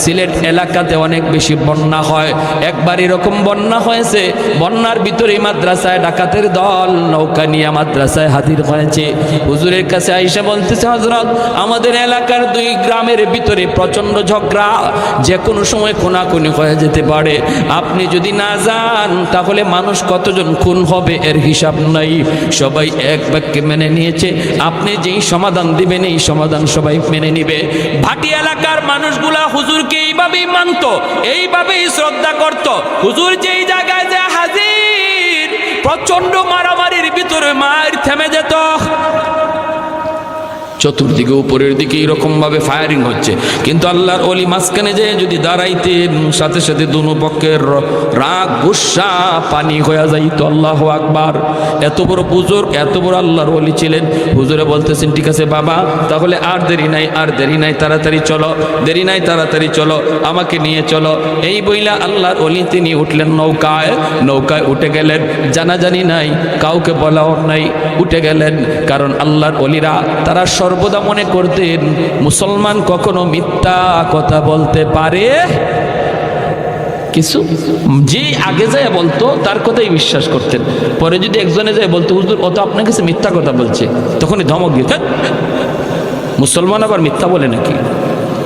সিলেট এলাকাতে অনেক বেশি বন্যা হয়। একবার এরকম বন্যা হয়েছে, বন্যার ভিতরে মাদ্রাসায় ডাকাতের দল নৌকা নিয়ে মাদ্রাসায় হাজির হয়েছে। হুজুরের কাছে আইসা বলতেছে, হযরত আমাদের এলাকার 2 গ্রামের ভিতরে প্রচন্ড ঝগড়া, যে কোনো সময় খুনাখুনি হয়ে যেতে পারে, আপনি যদি না যান তাহলে মানুষ কতজন খুন হবে এর হিসাব নাই। সবাই এক বাক্যে মেনে নিয়েছে, আপনি যেই সমাধান দিবেন এই সমাধান সবাই মেনে নিবে। ভাটি এলাকার মানুষগুলা হুজুরকে এইভাবেই মানত, এইভাবেই শ্রদ্ধা করত। হুজুর যেই জায়গায় যে হাজির, প্রচন্ড মারামারির ভিতরে মার থেমে যেত। চতুর্দিকে উপরের দিকে এরকম ভাবে ফায়ারিং হচ্ছে, কিন্তু আল্লাহর ওলি মাঝখানে যে যদি দাঁড়াইতেন, সাথে সাথে দুনো পক্ষের রাগ গুসা পানি হয়ে যাইত। আল্লাহু আকবার। এত বড় বুজুর্গ, এত বড় আল্লাহর ওলি ছিলেন। হুজুরে বলতেছেন, ঠিক আছে বাবা, তাহলে আর দেরি নাই, আর দেরি নাই, তাড়াতাড়ি চলো, দেরি নাই, তাড়াতাড়ি চলো, আমাকে নিয়ে চলো। এই বইলা আল্লাহর ওলি তিনি উঠলেন নৌকায়, নৌকায় উঠে গেলেন। জানাজানি নাই, কাউকে বলাও নাই, উঠে গেলেন। কারণ আল্লাহর ওলিরা তারা সর্বদা মনে করতেন মুসলমান কখনো মিথ্যা কথা বলতে পারে কিছু, যে আগে যায় বলতো তার কথাই বিশ্বাস করতেন। পরে যদি একজনে যায় বলতো, হুজুর ও তো আপনার কাছে মিথ্যা কথা বলছে, তখনই ধমক দিতেন, মুসলমান আবার মিথ্যা বলে নাকি?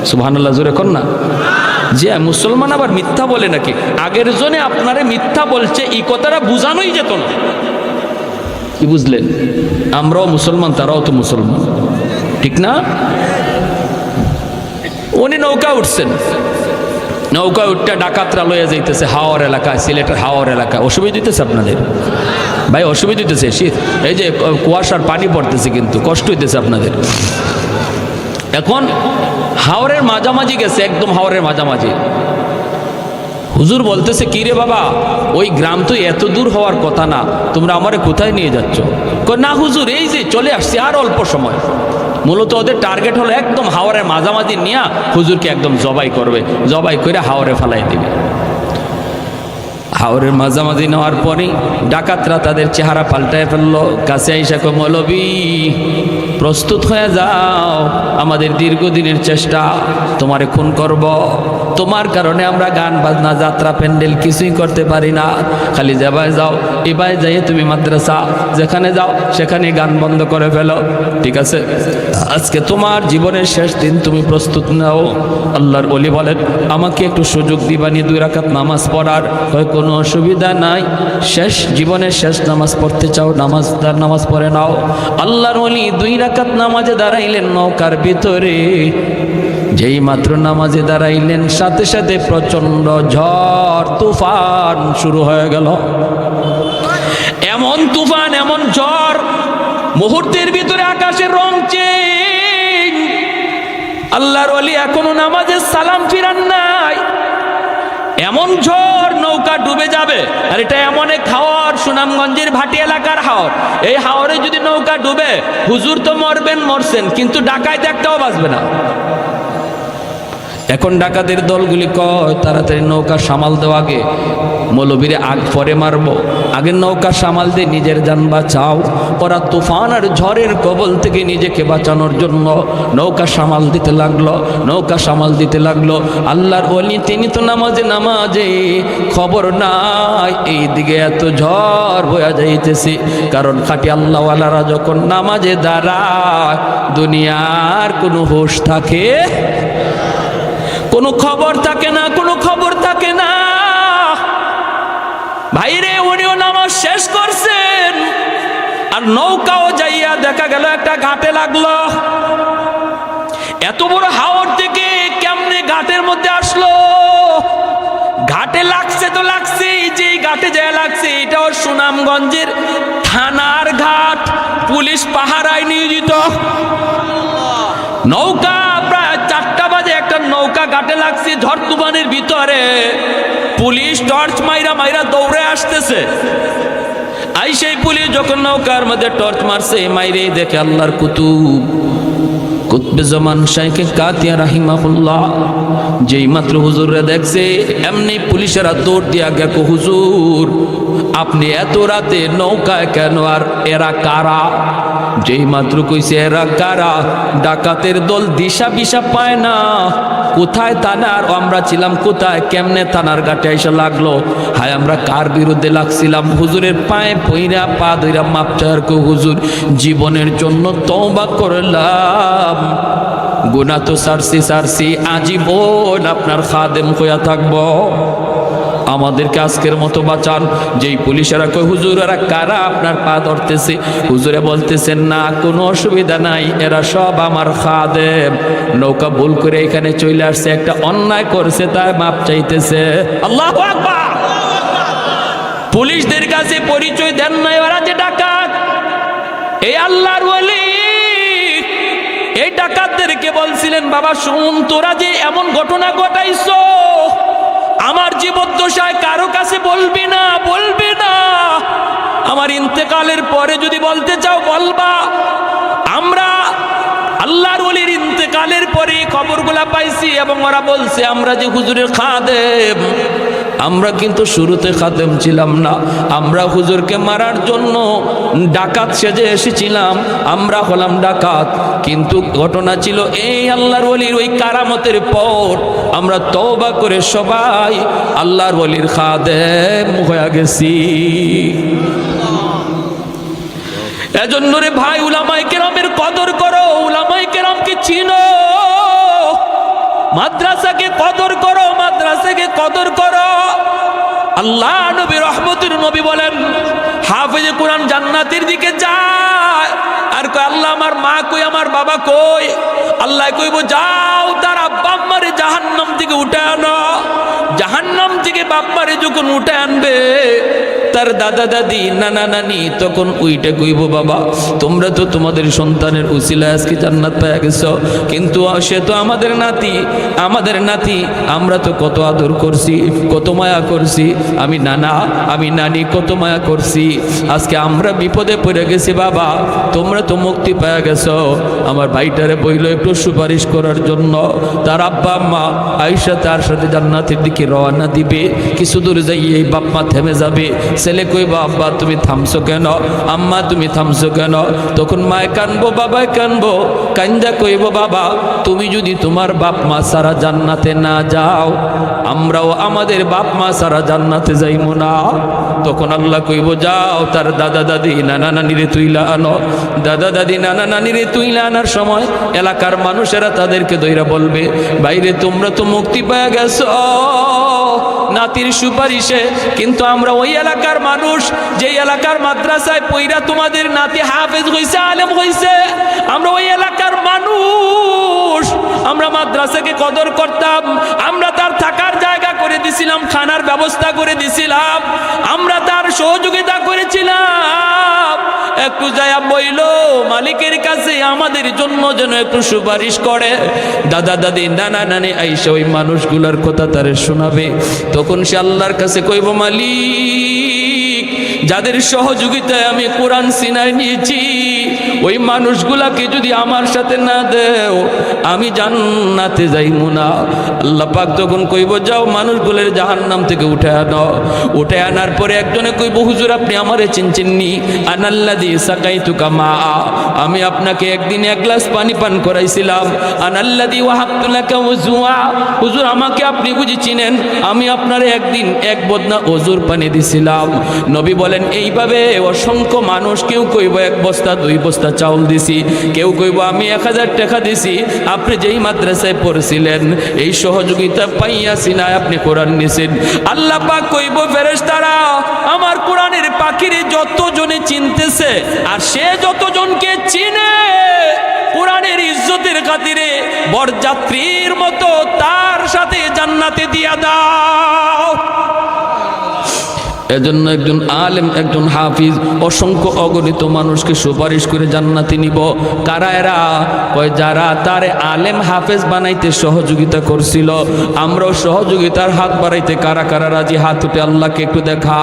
সুবহানাল্লাহ, জোরে কর না। যে মুসলমান আবার মিথ্যা বলে নাকি? আগের জনে আপনারে মিথ্যা বলছে এই কথাটা বোঝানোই যেত না। কি বুঝলেন? আমরাও মুসলমান, তারাও তো মুসলমান, ঠিক না? উনি নৌকা উঠছেন, নৌকা উঠতে ডাকাতরা লয়ে যাইতেছে হাওর এলাকায়, সিলেটের হাওর এলাকায়। অসুবিধা দিতেছে আপনাদের ভাই? অসুবিধা দিতেছে? শীত, এই যে কুয়াশার পানি পড়তেছে, কিন্তু কষ্ট হইতেছে আপনাদের। এখন হাওরের মাঝামাঝি গেছে, একদম হাওরের মাঝামাঝি। হুজুর বলতেছে, কি রে বাবা, ওই গ্রাম তো এত দূর হওয়ার কথা না, তোমরা আমারে কোথায় নিয়ে যাচ্ছ? না হুজুর, এই যে চলে আসছি, আর অল্প সময়। মূলত ওদের টার্গেট হলো একদম হাওরের মাঝামাঝি নিয়ে হুজুরকে একদম জবাই করবে, জবাই করে হাওরে ফেলাই দিবে। হাওরের মাঝামাঝি নেওয়ার পরেই ডাকাতরা তাদের চেহারা পাল্টায় ফেললো। কাছে আইসা কয়, মৌলবী প্রস্তুত হয়ে যাও, আমাদের দীর্ঘদিনের চেষ্টা, তোমারে খুন করব। তোমার কারণে আমরা গান বাজনা যাত্রা প্যান্ডেল কিছুই করতে পারি না। খালি যাবায় যাও, এবার যাইয়ে তুমি মাদ্রাসা যেখানে যাও সেখানে গান বন্ধ করে ফেলো, ঠিক আছে? আজকে তোমার জীবনের শেষ দিন, তুমি প্রস্তুত নাও। আল্লাহর ওলি বলেন, আমাকে একটু সুযোগ দিবানি 2 রাকাত নামাজ পড়ার? হয় কোনো অসুবিধা নাই, শেষ জীবনের শেষ নামাজ পড়তে চাও, নামাজ পড়ে নাও। আল্লাহর ওলি 2 রাকাত নামাজে দাঁড়াইলেন নৌকার ভিতরে। যেই মাত্র নামাজে দাঁড়াইলেন, সাথে সাথে প্রচন্ড ঝড় তুফান শুরু হয়ে গেল। এমন তুফান, এমন ঝড়, মুহূর্তের ভিতরে আকাশের রং চেঞ্জ। আল্লাহর ওলি এখনো নামাজে সালাম ফিরান নাই। এমন ঝড়, নৌকা ডুবে যাবে। আর এটা এমন এক হাওর, সুনামগঞ্জের ভাটি এলাকার হাওর। এই হাওরে যদি নৌকা ডুবে, হুজুর তো মরবেন, মরছেন, কিন্তু ডাকাত একটাও বাঁচবে না। এখন ডাকাতের দলগুলি কয়, তাড়াতাড়ি নৌকা সামাল দেও, আগে মৌলবীরে আগ পরে মারবো, আগে নৌকা সামাল দিয়ে নিজের জান বাঁচাও। ওরা তুফান আর ঝড়ের কবল থেকে নিজেকে বাঁচানোর জন্য নৌকা সামাল দিতে লাগলো, নৌকা সামাল দিতে লাগলো। আল্লাহর ওলি তিনি তো নামাজে খবর নাই এইদিকে এত ঝড় বয়া যাইতেছে। কারণ খাঁটি আল্লাহওয়ালারা যখন নামাজে দাঁড়ায়, দুনিয়ার কোনো হোশ থাকে, কোনো খবর থাকে না, কোনো খবর থাকে না। ভাইরে, উনিও নামাজ শেষ করছেন, আর নৌকাও যাইয়া দেখা গেল একটা ঘাটে লাগলো। এত বড় হাওর থেকে কেমনে ঘাটের মধ্যে আসলো? ঘাটে লাগছে তো লাগছে, যে ঘাটে যায় লাগছে, এটাও সুনামগঞ্জের থানার ঘাট, পুলিশ পাহারায় নিয়োজিত। নৌকা প্রায় 4টা বাজে একটা নৌকা ঘাটে লাগছে, ঝড় তুফানের ভিতরে। পুলিশ টর্চ মাইরা দৌড়ে আসতেছে। আই সেই পুলিশ যখন নৌকার মধ্যে টর্চ মারছে, মাইরে দেখে আল্লাহর কুতুবে জামান শাইখে কাতিয়া রাহিমাহুল্লাহ যেই মাত্র হুজুররা দেখছে এমনি পুলিশেরা দৌড় দিয়া গেল, হুজুর আপনি এত রাতে নৌকায় কেন, আর এরা কারা? যেই মাত্র কইছে এরা কারা, ডাকাতের দল দিশা বিশা পায় না, কোথায় থানা, আর আমরা ছিলাম কোথায়, কেমনে থানার ঘাটে এসে লাগলো, হায় আমরা কার বিরুদ্ধে লাগছিলাম? হুজুরের পায়ে পইরা পা ধইরা মাপ চাওয়ার কো, হুজুর জীবনের জন্য তওবা করলাম, গুনাহ তো সারছি আজীবন আপনার খাদেম হইয়া থাকবো, আমাদেরকে আজকের মতো বাঁচান। যেই পুলিশেরা কই হুজুর এরা কারা আপনার পা ধরতেছে, হুজুরে বলতেছেন না কোনো অসুবিধা নাই, এরা সব আমার খাদেম, নৌকা ভুল করে এখানে চলে আসছে, একটা অন্যায় করছে তাই মাপ চাইতেছে। আল্লাহু আকবার। পুলিশদের কাছে পরিচয় দেন নাই, ওরা যে ডাকাত, এই আল্লাহর ওয়ালি এই ডাকাতদেরকে বলছিলেন বাবা শুন, তোরা যে এমন ঘটনা ঘটাইছো আমার জীবদ্দশায় কারো কাছে বলবি না, আমার ইন্তেকালের পরে যদি বলতে চাও বলবা। আমরা আল্লাহর ওলির ইন্তেকালের পরে খবরগুলা পাইছি এবং ওরা বলছে আমরা যে হুজুরের খাদেম, আমরা কিন্তু শুরুতে খাদেম ছিলাম না, আমরা হুজুরকে মারার জন্য ডাকাত সেজে এসেছিলাম, আমরা হলাম ডাকাত, কিন্তু ঘটনা ছিল এই আল্লাহর ওলির ওই কারামতের পর আমরা তওবা করে সবাই আল্লাহর ওলির খাদেম হয়ে গেছি। এজন্য রে ভাই উলামায়ে কেরামের কদর করো, উলামায়ে কেরামকে চিনো, মাদ্রাসাকে কদর করো, মাদ্রাসাকে কদর করো। আল্লাহ নবী রহমতের নবী বলেন হাফেজে কোরআন জান্নাতের দিকে যায়, আর কই আল্লাহ আমার মা কই, আমার বাবা কই? আল্লাহ কইব যাও তার আব্বা আম্মারে জাহান্নাম থেকে উঠে আনো। জাহান্নাম থেকে বাপ্পারে যখন উঠে আনবে তার দাদা দাদি নানা নানি তখন ওইটা কইব বাবা তোমরা তো তোমাদের সন্তানের উসিলায় আজকে জান্নাত পেয়ে গেছো, কিন্তু সে তো আমাদের নাতি, আমরা তো কত আদর করছি, কত মায়া করছি, আমি নানা আমি নানি কত মায়া করছি, আজকে আমরা বিপদে পড়ে গেছি বাবা, তোমরা তো মুক্তি পেয়ে গেছো। আমার ভাইটারে বইল একটু সুপারিশ করার জন্য, তার আব্বা আম্মা আয়েশা তার সাথে জান্নাতের দিকে রওনা দিবে, কিছু দূর যাই এই বাপ্পা থেমে যাবে, ছেলে কইবা আব্বা তুমি থামছো কেন, আম্মা তুমি থামছো কেন? তখন মায় কানবো বাবায় কানবো, কান্দা কইব বাবা তুমি যদি তোমার বাপ মা সারা জান্নাতে না যাও আমরাও আমাদের বাপ মা সারা জান্নাতে যাইমু না। তখন আল্লাহ কইব যাও তার দাদা দাদি নানা নানিরে তুইলা আনো। দাদা দাদি নানা নানিরে তুইলা আনার সময় এলাকার মানুষেরা তাদেরকে দইরা বলবে বাইরে তোমরা তো মুক্তি পেয়ে গেছো নাতির সুপারিশে, কিন্তু আমরা ওই এলাকার মানুষ যে এলাকার মাদ্রাসায় পইরা তোমাদের নাতি হাফেজ হইছে আলেম হইছে, আমরা ওই এলাকার মানুষ, আমরা মাদ্রাসাকে কদর করতাম, আমরা তার থাকার জায়গা করে দিছিলাম, খানার ব্যবস্থা করে দিছিলাম, আমরা তার সহযোগিতা করেছিলাম, একটু যায়া বইল মালিকের কাছে আমাদের জন্য যেন একটু সুপারিশ করে। দাদা দাদি নানা নানি আইসা ওই মানুষগুলোর কথা তারে শোনাবে, তখন সে আল্লাহর কাছে কইব মালিক যাদের সহযোগিতায় আমি কোরআন সিনায় নিয়েছি ওই মানুষগুলাকে যদি আমার সাথে না দেও আমি জান্নাতে যাইমু না। আল্লাহ পাক তখন কইব যাও মানুষগুলোর জাহান্নাম থেকে উঠে আনো। উঠে আনার পরে একজনে কইব হুজুর আপনি আমারে চিনছেননি, আনাল্লাযী সাকাইতুকা মা, আমি আপনাকে একদিন এক গ্লাস পানি পান করাইছিলাম, আনাল্লাযী ওয়াহাবতু লাকা ওযুআ, হুজুর আমাকে আপনি বুঝি চিনেন, আমি আপনারে একদিন এক বদনা ওজুর পানি দিছিলাম। নবী বলেন এইভাবে অসংখ্য মানুষ, কেউ কইব এক বস্তা দুই বস্তা চাউল দিছি, কেউ কইব আমি 1000 টাকা দিছি, আপনি যেই মাদ্রাসায় পড়ছিলেন এই সহযোগিতা পাইয়া সিনায় আপনি কোরআন নিছেন। আল্লাহ পাক কইব ফেরেশতারা আমার কোরআনের পাখিরে যতজনে চিনতেছে আর সে যতজনকে চিনে কোরআনের ইজ্জতের খাতিরে বরযাত্রীর মতো তার সাথে জান্নাতে দিয়া দাও। এজন্য একজন আলেম একজন হাফিজ অসংখ্য অগণিত মানুষকে সুপারিশ করে জান্নাতে নিব। কারা এরা? কয় যারা তারে আলেম হাফেজ বানাইতে সহযোগিতা করছিল। আমরাও সহযোগিতার হাত বাড়াইতে কারা কারা রাজি? হাত উঠে আল্লাহকে একটু দেখা।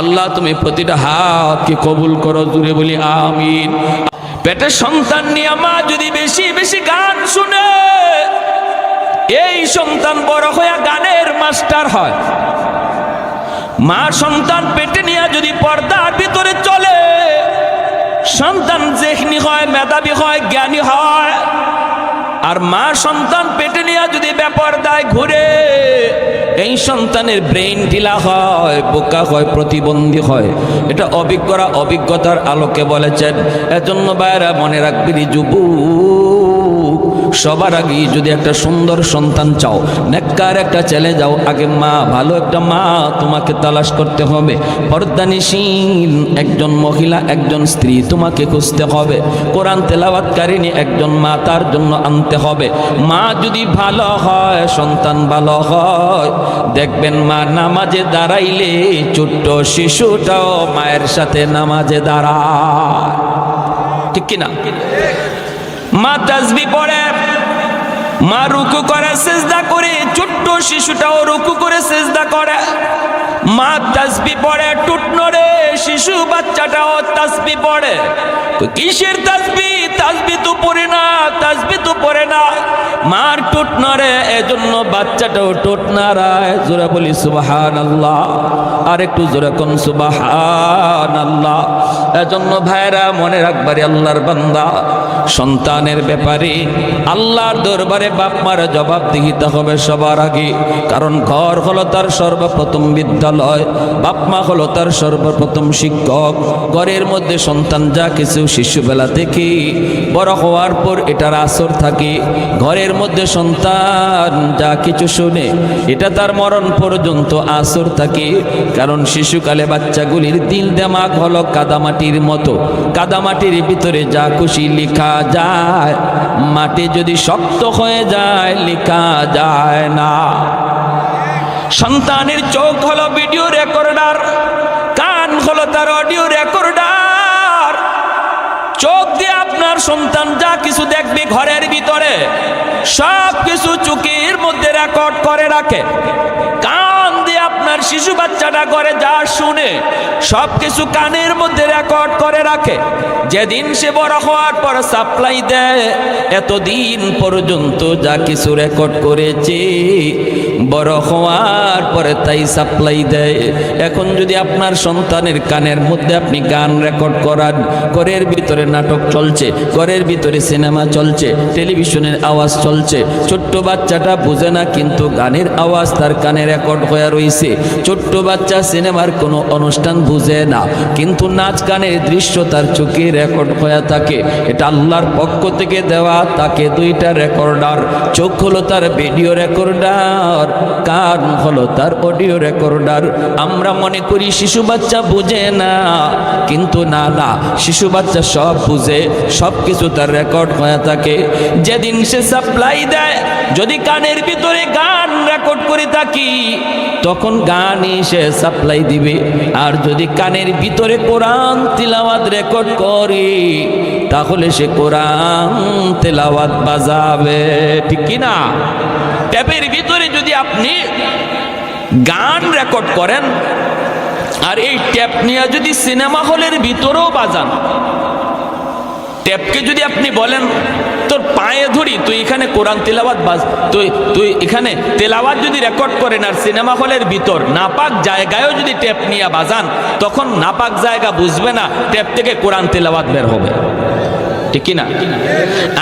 আল্লাহ তুমি প্রতিটা হাতকে কবুল করো, জুড়ে বলি আমিন। পেটের সন্তান নিয়ে মা যদি বেশি বেশি গান শুনে এই সন্তান বড় হয়ে গানের মাস্টার হয়। মা সন্তান পেটে নিয়ে যদি পর্দার ভিতরে চলে, সন্তান যেহনি হয়, মেধাবী হয়, জ্ঞানী হয়। আর মা সন্তান পেটে নিয়ে যদি বেপরদায় ঘুরে, এই সন্তানের ব্রেইন ঢিলা হয়, বোকা হয়, প্রতিবন্ধী হয়। এটা অভিজ্ঞরা অভিজ্ঞতার আলোকে বলেছেন। এজন্য বাইরা মনে রাখবি যুবক, সবার আগে যদি একটা সুন্দর সন্তান চাও, নেককার একটা ছেলে যাও, আগে মা, ভালো একটা মা তোমাকে তালাশ করতে হবে। পর্দানিশীল একজন মহিলা, একজন স্ত্রী তোমাকে খুঁজতে হবে। কোরআন তেলাওয়াতকারিনী একজন মা তার জন্য আনতে হবে। মা যদি ভালো হয়, সন্তান ভালো হয়, দেখবেন মা নামাজে দাঁড়াইলে ছোট্ট শিশুটাও মায়ের সাথে নামাজে দাঁড়ায়। ঠিক কিনা? মা তাসবিহ পড়ে, মা রুকু করে, সিজদা করে, ছোট্ট শিশুটাও রুকু করে সিজদা করে। মা তাসবিহ পড়ে, টুট নড়ে, শিশু বাচ্চাটাও তাসবিহ পড়ে। কিসের তাসবিহ? তাসবিহ তো পড়ে না, তাসবিহ তো পড়ে না। মার টুট নড়ে, এজন্য বাচ্চাটাও টুট নাড়ায়। জোরে বলি সুবহানাল্লাহ, আর একটু জোরে কোন সুবহানাল্লাহ। এজন্য ভাইরা মনে রাখবারে আল্লাহর বান্দা, সন্তানের ব্যাপারে আল্লাহর দরবারে বাপ মার জবাবদিহিতা হবে সবার আগে। কারণ ঘর হলো তার সর্বপ্রথম বিদ্যালয়, বাপ মা হলো তার সর্বপ্রথম শিক্ষক। ঘরের মধ্যে সন্তান যা কিছু শিশুবেলা থেকে বড় হওয়ার পর এটার আসর থাকে। ঘরের মধ্যে সন্তান যা কিছু শুনে এটা তার মরণ পর্যন্ত আসর থাকে। কারণ শিশুকালে বাচ্চাগুলির দিল দেমাগ হলো কাদামাটির মতো। কাদামাটির ভিতরে যা খুশি লেখা যায়, মাটি যদি শক্ত হয়ে যায় লেখা যায় না। সন্তানের চোখ হলো ভিডিও রেকর্ডার, কান হলো তার অডিও রেকর্ডার। চোখ দিয়ে আপনার সন্তান যা কিছু দেখবে ঘরের ভিতরে সব কিছু চোখের মধ্যে রেকর্ড করে রাখে। কান দিয়ে আপনার শিশু বাচ্চাটা করে যা শুনে সব কিছু কানের মধ্যে রেকর্ড করে রাখে। যেদিন সে বড় হওয়ার পর সাপ্লাই দেয়, এতদিন পর্যন্ত যা কিছু রেকর্ড করেছে বড় হওয়ার পরে তাই সাপ্লাই দেয়। এখন যদি আপনার সন্তানের কানের মধ্যে আপনি গান রেকর্ড করান, ঘরের ভিতরে নাটক চলছে, ঘরের ভিতরে সিনেমা চলছে, টেলিভিশনের আওয়াজ চলছে, ছোট্ট বাচ্চাটা বুঝে না কিন্তু গানের আওয়াজ তার কানে রেকর্ড হয়ে রয়েছে। ছোট্ট বাচ্চা সিনেমার কোনো অনুষ্ঠান বুঝে না কিন্তু নাচ গানের দৃশ্য তার চোখে রেকর্ড হয়ে থাকে। এটা আল্লাহর পক্ষ থেকে দেওয়া তাকে দুইটা রেকর্ডার। চোখ হলো তার ভিডিও রেকর্ডার, কান হলো তার অডিও রেকর্ডার। আমরা মনে করি শিশু বাচ্চা বুঝে না, কিন্তু না না, শিশু বাচ্চা সব বুঝে, সব কিছু তার রেকর্ড হয়ে থাকে। যেদিন সে সাপ্লাই দেয়, যদি কানের ভিতরে গান রেকর্ড করে থাকি তখন গানই সে সাপ্লাই দিবে। আর যদি কানের ভিতরে কোরআন তিলাওয়াত রেকর্ড করে তাহলে সে কোরআন তিলাওয়াত বাজাবে। ঠিক কিনা? ট্যাপের ভিতরে যদি আপনি গান রেকর্ড করেন আর এই ট্যাপ নিয়ে যদি সিনেমা হলের ভিতরেও বাজান, ট্যাপকে যদি আপনি বলেন তোর পায়ে ধরি তুই এখানে কোরআন তেলাওয়াত বাজ, তুই এখানে তেলাওয়াত যদি রেকর্ড করেন আর সিনেমা হলের ভিতর নাপাক জায়গায়ও যদি ট্যাপ নিয়ে বাজান, তখন নাপাক জায়গা বুঝবে না, ট্যাপ থেকে কোরআন তেলাওয়াত বের হবে। ঠিক কিনা?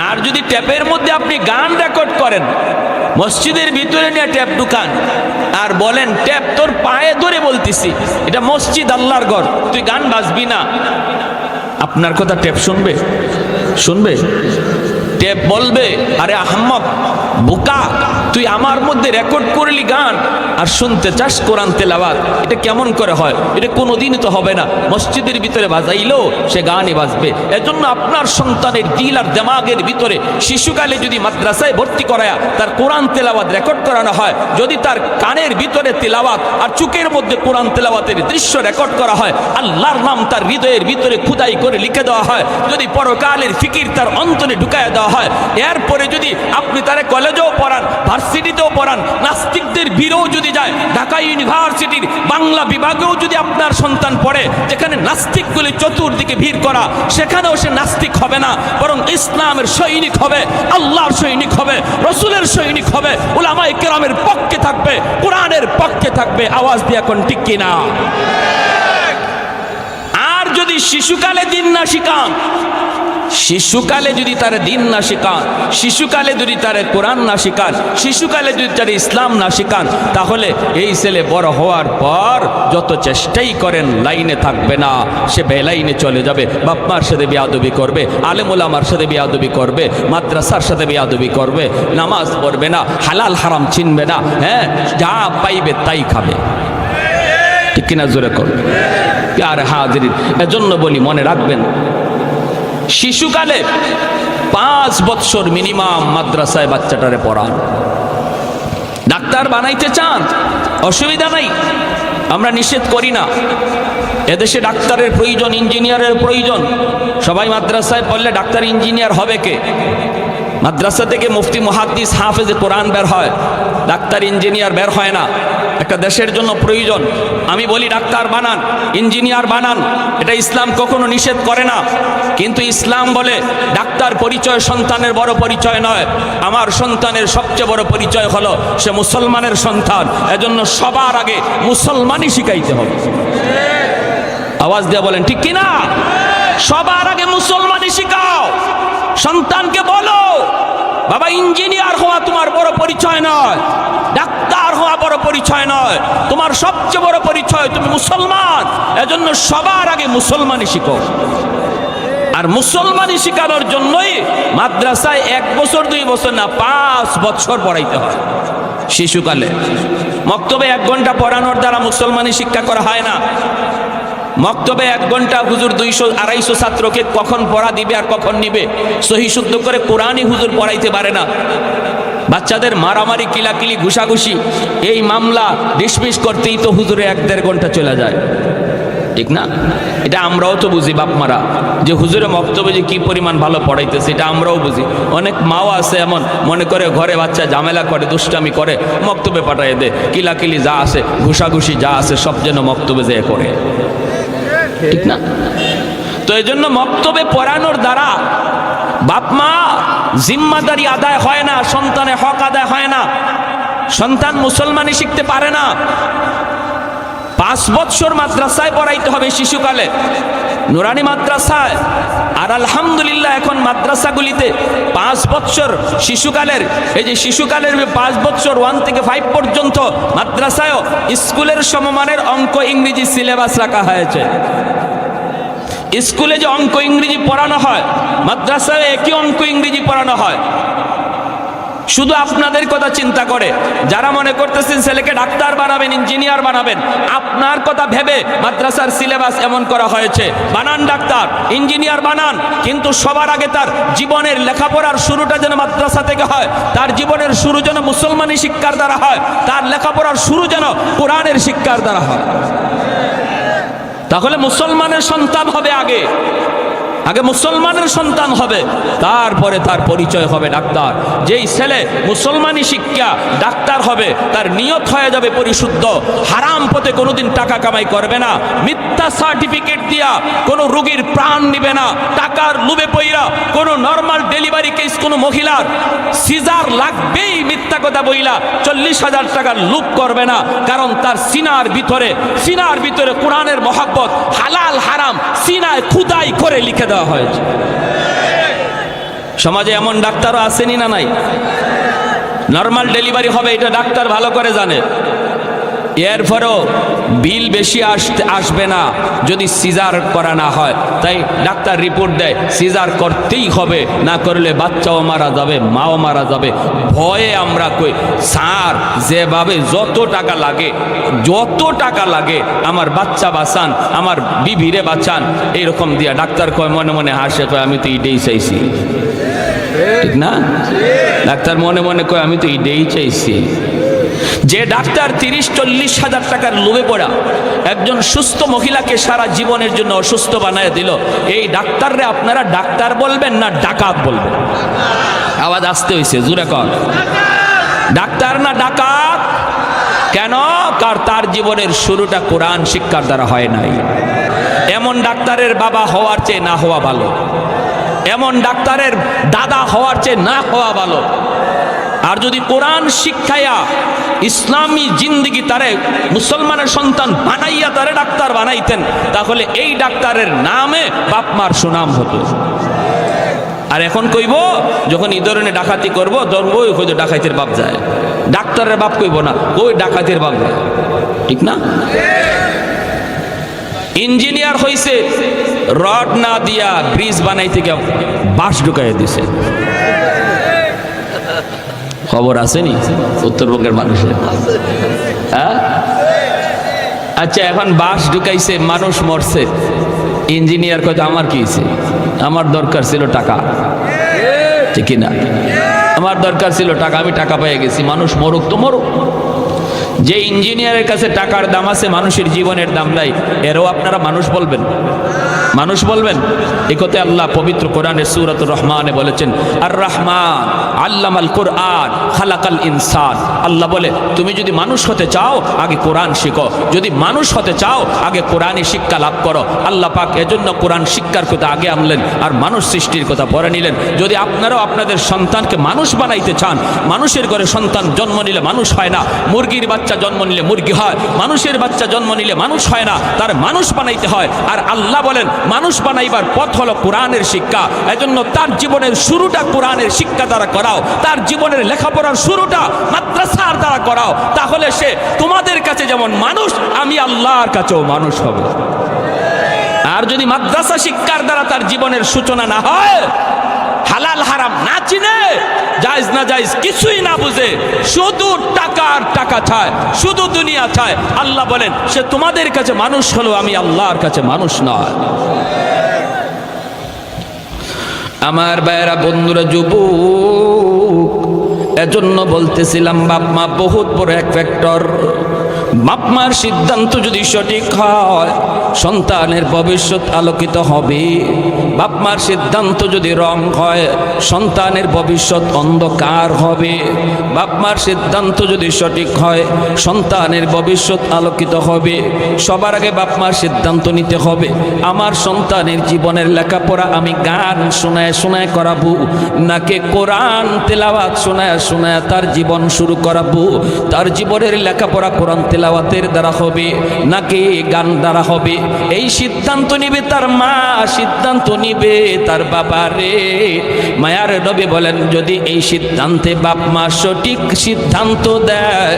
আর যদি ট্যাপের মধ্যে আপনি গান রেকর্ড করেন, মসজিদের ভিতরে নিয়ে ট্যাপ ঢুকান আর বলেন ট্যাপ তোর পায়ে ধরে বলতেছি, এটা মসজিদ, আল্লাহর ঘর, তুই গান বাজবি না, আপনার কথা ট্যাপ শুনবে? শুনবে? ট্যাপ বলবে আরে আহম্মক, বোকা, তুই আমার মধ্যে রেকর্ড করলি গান আর শুনতে চাস কোরআন তেলাওয়াত, এটা কেমন করে হয়? এটা কোনোদিনই তো হবে না। মসজিদের ভিতরে বাজাইলেও সে গানই বাজবে। এজন্য আপনার সন্তানের দিল আর দেমাগের ভিতরে শিশুকালে যদি মাদ্রাসায় ভর্তি করায়া তার কোরআন তেলাওয়াত রেকর্ড করানো হয়, যদি তার কানের ভিতরে তেলাওয়াত আর চোখের মধ্যে কোরআন তেলাওয়াতের দৃশ্য রেকর্ড করা হয়, আল্লাহর নাম তার হৃদয়ের ভিতরে খুদাই করে লিখে দেওয়া হয়, যদি পরকালের ফিকির তার অন্তরে ঢুকায় দেওয়া হয়, এরপরে যদি আপনি তারে কলেজেও পড়ান, ভার্সিটিতেও পড়ান, নাস্তিকদের ভিড়েও যদি যায়, ঢাকা ইউনিভার্সিটির বাংলা বিভাগেও যদি আপনার সন্তান পড়ে, যেখানে নাস্তিকগুলি চতুর্দিকে ভিড় করা, সেখানেও সে নাস্তিক হবে না, বরং ইসলামের সৈনিক হবে, আল্লাহর সৈনিক হবে, রসুলের সৈনিক হবে, উলামায়ে কেরামের পক্ষে থাকবে, কোরআনের পক্ষে থাকবে। আওয়াজ দিয়া কোন ঠিক কিনা? আর যদি শিশুকালে দিন না শিখান, শিশুকালে যদি তার দিন না শিখান, শিশুকালে যদি তার কোরআন না শিখান, শিশুকালে যদি তার ইসলাম না শিখান, তাহলে এই ছেলে বড় হওয়ার পর যত চেষ্টাই করেন লাইনে থাকবে না, সে বেলাইনে চলে যাবে। বাপমার সাথে বেয়াদবি করবে, আলেম ওলামার সাথে বেয়াদবি করবে, মাদ্রাসার সাথে বেয়াদবি করবে, নামাজ পড়বে না, হালাল হারাম চিনবে না, হ্যাঁ, যা পাইবে তাই খাবে। ঠিক কিনা? জোরে করবে। আর হাজির, এজন্য বলি মনে রাখবেন, শিশুকালে 5 বৎসর মিনিমাম মাদ্রাসায় বাচ্চাটারে পড়ান। ডাক্তার বানাইতে চান, অসুবিধা নাই, আমরা নিষেধ করি না। এদেশে ডাক্তারের প্রয়োজন, ইঞ্জিনিয়ারের প্রয়োজন। সবাই মাদ্রাসায় পড়লে ডাক্তার ইঞ্জিনিয়ার হবে কে? মাদ্রাসা থেকে মুফতি মুহাদ্দিস হাফেজ কোরআন বের হয়, ডাক্তার ইঞ্জিনিয়ার বের হয় না। একটা দেশের জন্য প্রয়োজন। আমি বলি ডাক্তার বানান, ইঞ্জিনিয়ার বানান, এটা ইসলাম কখনো নিষেধ করে না। কিন্তু ইসলাম বলে ডাক্তার পরিচয় সন্তানের বড় পরিচয় নয়, আমার সন্তানের সবচেয়ে বড় পরিচয় হলো সে মুসলমানের সন্তান। এজন্য সবার আগে মুসলমানই শিখাইতে হবে। আওয়াজ দিয়ে বলেন ঠিক কিনা? সবার আগে মুসলমানই শিখাও। সন্তানকে বলো, বাবা ইঞ্জিনিয়ার হওয়া তোমার বড় পরিচয় নয়, ডাক্তার হওয়া বড় পরিচয় নয়, তোমার সবচেয়ে বড় পরিচয় তুমি মুসলমান। এজন্য সবার আগে মুসলমানই শিখো। আর মুসলমানই শিখানোর জন্যই মাদ্রাসায় 1 বছর 2 বছর না, 5 বছর পড়াইতে হয় শিশুকালে। মক্তবে 1 ঘন্টা পড়ানোর দ্বারা মুসলমানই শিক্ষা করা হয় না। মক্তবে 1 ঘন্টা হুজুর 200-250 ছাত্রকে কখন পড়া দিবে আর কখন নিবে, সহি শুদ্ধ করে কোরআনই হুজুর পড়াইতে পারে না। বাচ্চাদের মারামারি, কিলাকিলি, ঘুষাঘুষি, এই মামলা ডিসমিস করতেই তো হুজুরে 1-1.5 ঘন্টা চলে যায়। ঠিক না? এটা আমরাও তো বুঝি বাপমারা, যে হুজুরে মক্তবে যে কি পরিমাণ ভালো পড়াইতেছে, এটা আমরাও বুঝি। অনেক মাও আছে এমন, মনে করে ঘরে বাচ্চা ঝামেলা করে, দুষ্টামি করে, মক্তবে পাঠাই দে, কিলাকিলি যা আছে, ঘুষাঘুষি যা আছে, সব যেন মক্তবে যেয়ে করে। ঠিক না? তো এই জন্য মক্তবে পড়ানোর দ্বারা বাপ মা জিম্মাদারি আদায় হয় না, সন্তানের হক আদায় হয় না, সন্তান মুসলমানি শিখতে পারে না। 5 বৎসর মাদ্রাসায় পড়াইতে হবে শিশুকালে, নুরানি মাদ্রাসায়। আর আলহামদুলিল্লাহ এখন মাদ্রাসাগুলিতে 5 বৎসর শিশুকালের, এই যে শিশুকালের 5 বৎসর 1 থেকে 5 পর্যন্ত মাদ্রাসায়ও স্কুলের সমমানের অঙ্ক ইংরেজি সিলেবাস রাখা হয়েছে। স্কুলে যে অঙ্ক ইংরেজি পড়ানো হয়, মাদ্রাসায় একই অঙ্ক ইংরেজি পড়ানো হয়। শুধু আপনাদের কথা চিন্তা করে যারা মনে করতেছেন ছেলেকে ডাক্তার বানাবেন, ইঞ্জিনিয়ার বানাবেন, আপনার কথা ভেবে মাদ্রাসার সিলেবাস এমন করা হয়েছে। বানান ডাক্তার, ইঞ্জিনিয়ার বানান, কিন্তু সবার আগে তার জীবনের লেখাপড়ার শুরুটা যেন মাদ্রাসা থেকে হয়, তার জীবনের শুরু যেন মুসলমানি শিক্ষার দ্বারা হয়, তার লেখাপড়ার শুরু যেন কোরআনের শিক্ষার দ্বারা হয়। তাহলে মুসলমানের সন্তান হবে আগে, আগে মুসলমানের সন্তান হবে, তারপরে তার পরিচয় হবে ডাক্তার। যেই ছেলে মুসলমানি শিক্ষা ডাক্তার হবে, তার নিয়ত হয়ে যাবে পরিশুদ্ধ, হারাম পথে কোনোদিন টাকা কামাই করবে না, মিথ্যা সার্টিফিকেট দিয়া কোনো রোগীর প্রাণ নিবে না, টাকার লোভে পইরা কোনো নর্মাল ডেলিভারি কেস কোনো মহিলার সিজার লাগবেই মিথ্যা কথা বইলা 40,000 টাকার লোভ করবে না। কারণ তার সিনার ভিতরে কোরআনের মহব্বত, হালাল হারাম সিনায় খুদাই করে লিখে দেওয়া হয়েছে। সমাজে এমন ডাক্তারও আসেনি না নাই? নর্মাল ডেলিভারি হবে এটা ডাক্তার ভালো করে জানে, এরপরেও বিল বেশি আসবে না যদি সিজার করা না হয়। তাই ডাক্তার রিপোর্ট দেয় সিজার করতেই হবে, না করলে বাচ্চাও মারা যাবে, মাও মারা যাবে। ভয়ে আমরা কই স্যার যেভাবে যত টাকা লাগে আমার বাচ্চা বাঁচান, আমার বিবিরে বাঁচান, এইরকম দিয়া ডাক্তার কয়, মনে মনে হাসে, কয় আমি তো এটাই চাইছি। ঠিক না? ডাক্তার মনে মনে কয় আমি তো এটাই চাইছি। যে ডাক্তার 30-40 হাজার টাকার লোভে পড়া একজন সুস্থ মহিলাকে সারা জীবনের জন্য অসুস্থ বানায় দিল, এই ডাক্তাররে আপনারা ডাক্তার বলবেন না ডাকাত বলবেন? আওয়াজ আসতে হয়েছে, জোরে কর। ডাক্তার না ডাকাত? কেন? কার তার জীবনের শুরুটা কোরআন শিক্ষার দ্বারা হয় নাই। এমন ডাক্তারের বাবা হওয়ার চেয়ে না হওয়া ভালো, এমন ডাক্তারের দাদা হওয়ার চেয়ে না হওয়া ভালো। আর যদি কোরআন শিক্ষায়া ইসলামী জিন্দিগি তারে মুসলমানের সন্তান বানাইয়া তারে ডাক্তার বানাইতেন, তাহলে এই ডাক্তারের নামে বাপ মার সুনাম হতো। আর এখন কইব যখন এই ধরনের ডাকাতি করবো ধরবো, ওই ডাকাইতের বাপ যায়, ডাক্তারের বাপ কইব না, ওই ডাকাতের বাপ যায়। ঠিক না? ইঞ্জিনিয়ার হইছে, রড না দিয়া ব্রিজ বানাইতে গিয়ে বাঁশ ঢুকাইয়া দিছে। খবর আসেনি উত্তরবঙ্গের মানুষের? হ্যাঁ, আচ্ছা, এখন বাঁশ ঢুকাইছে, মানুষ মরছে, ইঞ্জিনিয়ার কত আমার কি হয়েছে? আমার দরকার ছিল টাকা, ঠিক না? আমার দরকার ছিল টাকা, আমি টাকা পেয়ে গেছি, মানুষ মরুক তো মরুক। যে ইঞ্জিনিয়ারের কাছে টাকার দাম আছে, মানুষের জীবনের দাম নাই, এরও আপনারা মানুষ বলবেন? মানুষ বলবেন? এই কথা আল্লাহ পবিত্র কোরআনের সূরাতুর রহমানে বলেছেন, আর রহমান আল্লামাল কোরআন খালাকাল ইনসান। আল্লাহ বলে, তুমি যদি মানুষ হতে চাও আগে কোরআন শিখো, যদি মানুষ হতে চাও আগে কোরআনী শিক্ষা লাভ করো। আল্লাহ পাক এজন্য কোরআন শিক্ষার কথা আগে আনলেন আর মানুষ সৃষ্টির কথা পরে নিলেন। যদি আপনারাও আপনাদের সন্তানকে মানুষ বানাইতে চান, মানুষের ঘরে সন্তান জন্ম নিলে মানুষ হয় না, মুরগির বাচ্চা জন্ম নিলে মুরগি হয়, মানুষের বাচ্চা জন্ম নিলে মানুষ হয় না, তার মানুষ বানাইতে হয়। আর আল্লাহ বলেন মানুষ বানাইবার পথ হলো কোরআনের শিক্ষা। এজন্য তার জীবনের শুরুটা কোরআনের শিক্ষা দ্বারা করাও, তার জীবনের লেখাপড়ার শুরুটা মাদ্রাসার দ্বারা করাও, তাহলে সে তোমাদের কাছে যেমন মানুষ, আমি আল্লাহর কাছেও মানুষ হবে। আর যদি মাদ্রাসা শিক্ষার দ্বারা তার জীবনের সূচনা না হয়, হালাল হারাম না চিনে, জায়েজ না জায়েজ কিছুই না বুঝে, শুধু টাকার টাকা চায়, শুধু দুনিয়া চায়, আল্লাহ বলেন সে তোমাদের কাছে মানুষ হলো, আমি আল্লাহর কাছে মানুষ নয়। আমার ভাইয়েরা, বন্ধুরা, যুবক, এজন্য বলতেছিলাম বাপ মা বহুত বড় এক ফ্যাক্টর। বাপ মার সিদ্ধান্ত যদি সঠিক হয়, সন্তানের ভবিষ্যৎ আলোকিত হবে। বাপ মার সিদ্ধান্ত যদি রং হয়, সন্তানের ভবিষ্যৎ অন্ধকার হবে। বাপ মার সিদ্ধান্ত যদি সঠিক হয়, সন্তানের ভবিষ্যৎ আলোকিত হবে। সবার আগে বাপ মার সিদ্ধান্ত নিতে হবে, আমার সন্তানের জীবনের লেখাপড়া আমি গান শোনায় শোনায় করাবো, নাকি কোরআন তেলাওয়াত শোনায় শোনায় তার জীবন শুরু করাবো। তার জীবনের লেখাপড়া কোরআন তেলাওয়াতের দ্বারা হবে নাকি গান দ্বারা হবে, এই সিদ্ধান্ত নিবে তার মা, সিদ্ধান্ত নিবে তার বাবা রে। মায়ার নবী বলেন, যদি এই সিদ্ধান্তে বাপ মা সঠিক সিদ্ধান্ত দেয়,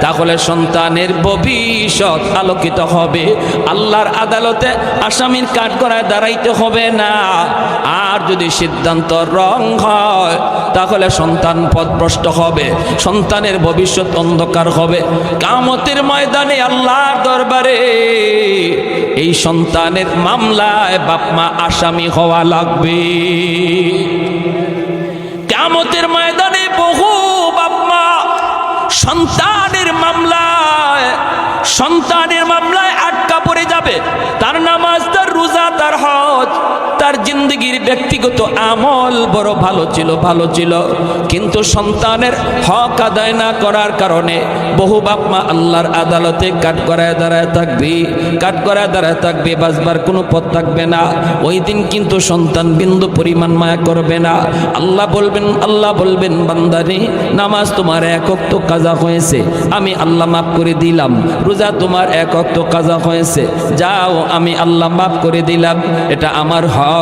তাহলে সন্তানের ভবিষ্যৎ আলোকিত হবে। আল্লাহর আদালতে আসামির কাঠগড়ায় দাঁড়াইতে হবে না। আর যদি সিদ্ধান্ত রং হয়, তাহলে সন্তান পথভ্রষ্ট হবে, সন্তানের ভবিষ্যৎ অন্ধকার হবে। কিয়ামতের ময়দানে আল্লাহর দরবারে এই সন্তানের মামলায় বাপ মা আসামি হওয়া লাগবে। কিয়ামতের ময়দানে বহু বাপ মা সন্তানের মামলায় আটকা পড়ে যাবে। তার নামাজ, তার রোজা, তার হজ, তার জিন্দগির ব্যক্তিগত আমল বড় ভালো ছিল, কিন্তু সন্তানের হক আদায় না করার কারণে বহু বাপ মা আল্লাহর আদালতে কাঠগড়ায় দাঁড়ায় থাকবে, বাঁচবার কোনো পথ থাকবে না। ওই দিন কিন্তু সন্তান বিন্দু পরিমাণ মায়া করবে না। আল্লাহ বলবেন বান্দারে, নামাজ তোমার এক ওয়াক্ত কাজা হয়েছে, আমি আল্লাহ মাফ করে দিলাম। রোজা তোমার এক ওয়াক্ত কাজা হয়েছে, যাও আমি আল্লাহ মাফ করে দিলাম, এটা আমার হক।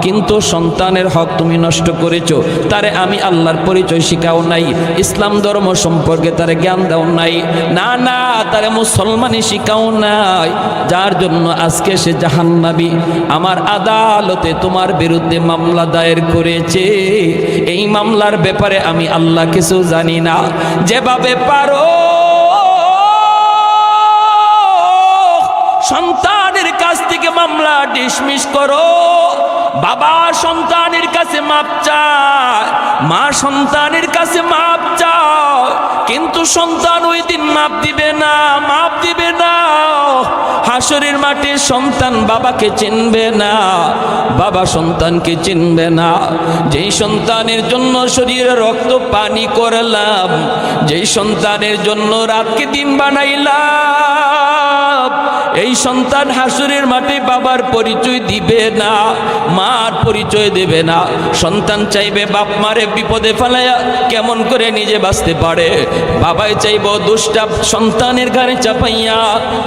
কিন্তু সন্তানের হক তুমি নষ্ট করেছো, তারে আমি আল্লাহর পরিচয় শিখাও নাই, ইসলাম ধর্ম সম্পর্কে তারে জ্ঞান দাও নাই, না তারে মুসলমানি শিখাও নাই, যার জন্য আজকে সে জাহান্নামী। আমার আদালতে তোমার বিরুদ্ধে মামলা দায়ের করেছে, এই মামলার ব্যাপারে আমি আল্লাহ কিছু জানি না। যেভাবে পারো সন্তানের কাছ থেকে মামলা ডিসমিস করো। বাবা সন্তানের কাছে মাপ চায়, মা সন্তানের কাছে মাপ চায়, কিন্তু সন্তান ওই দিন মাপ দিবে না, মাপ দিবে না। হাসরের মাঠে সন্তান বাবাকে চিনবে না, বাবা সন্তানকে চিনবে না। যেই সন্তানের জন্য শরীরে রক্ত পানি করলাম, যেই সন্তানের জন্য রাতকে দিন বানাইলাম, এই সন্তান হাসরের মাঠে বাবার পরিচয় দিবে না, মার পরিচয় দেবে না। সন্তান চাইবে বাপ মারে বিপদে ফেলাইয়া কেমন করে নিজে বাঁচতে পারে, বাবাই চাইব দুষ্টা সন্তানের ঘাড়ে চাপাইয়া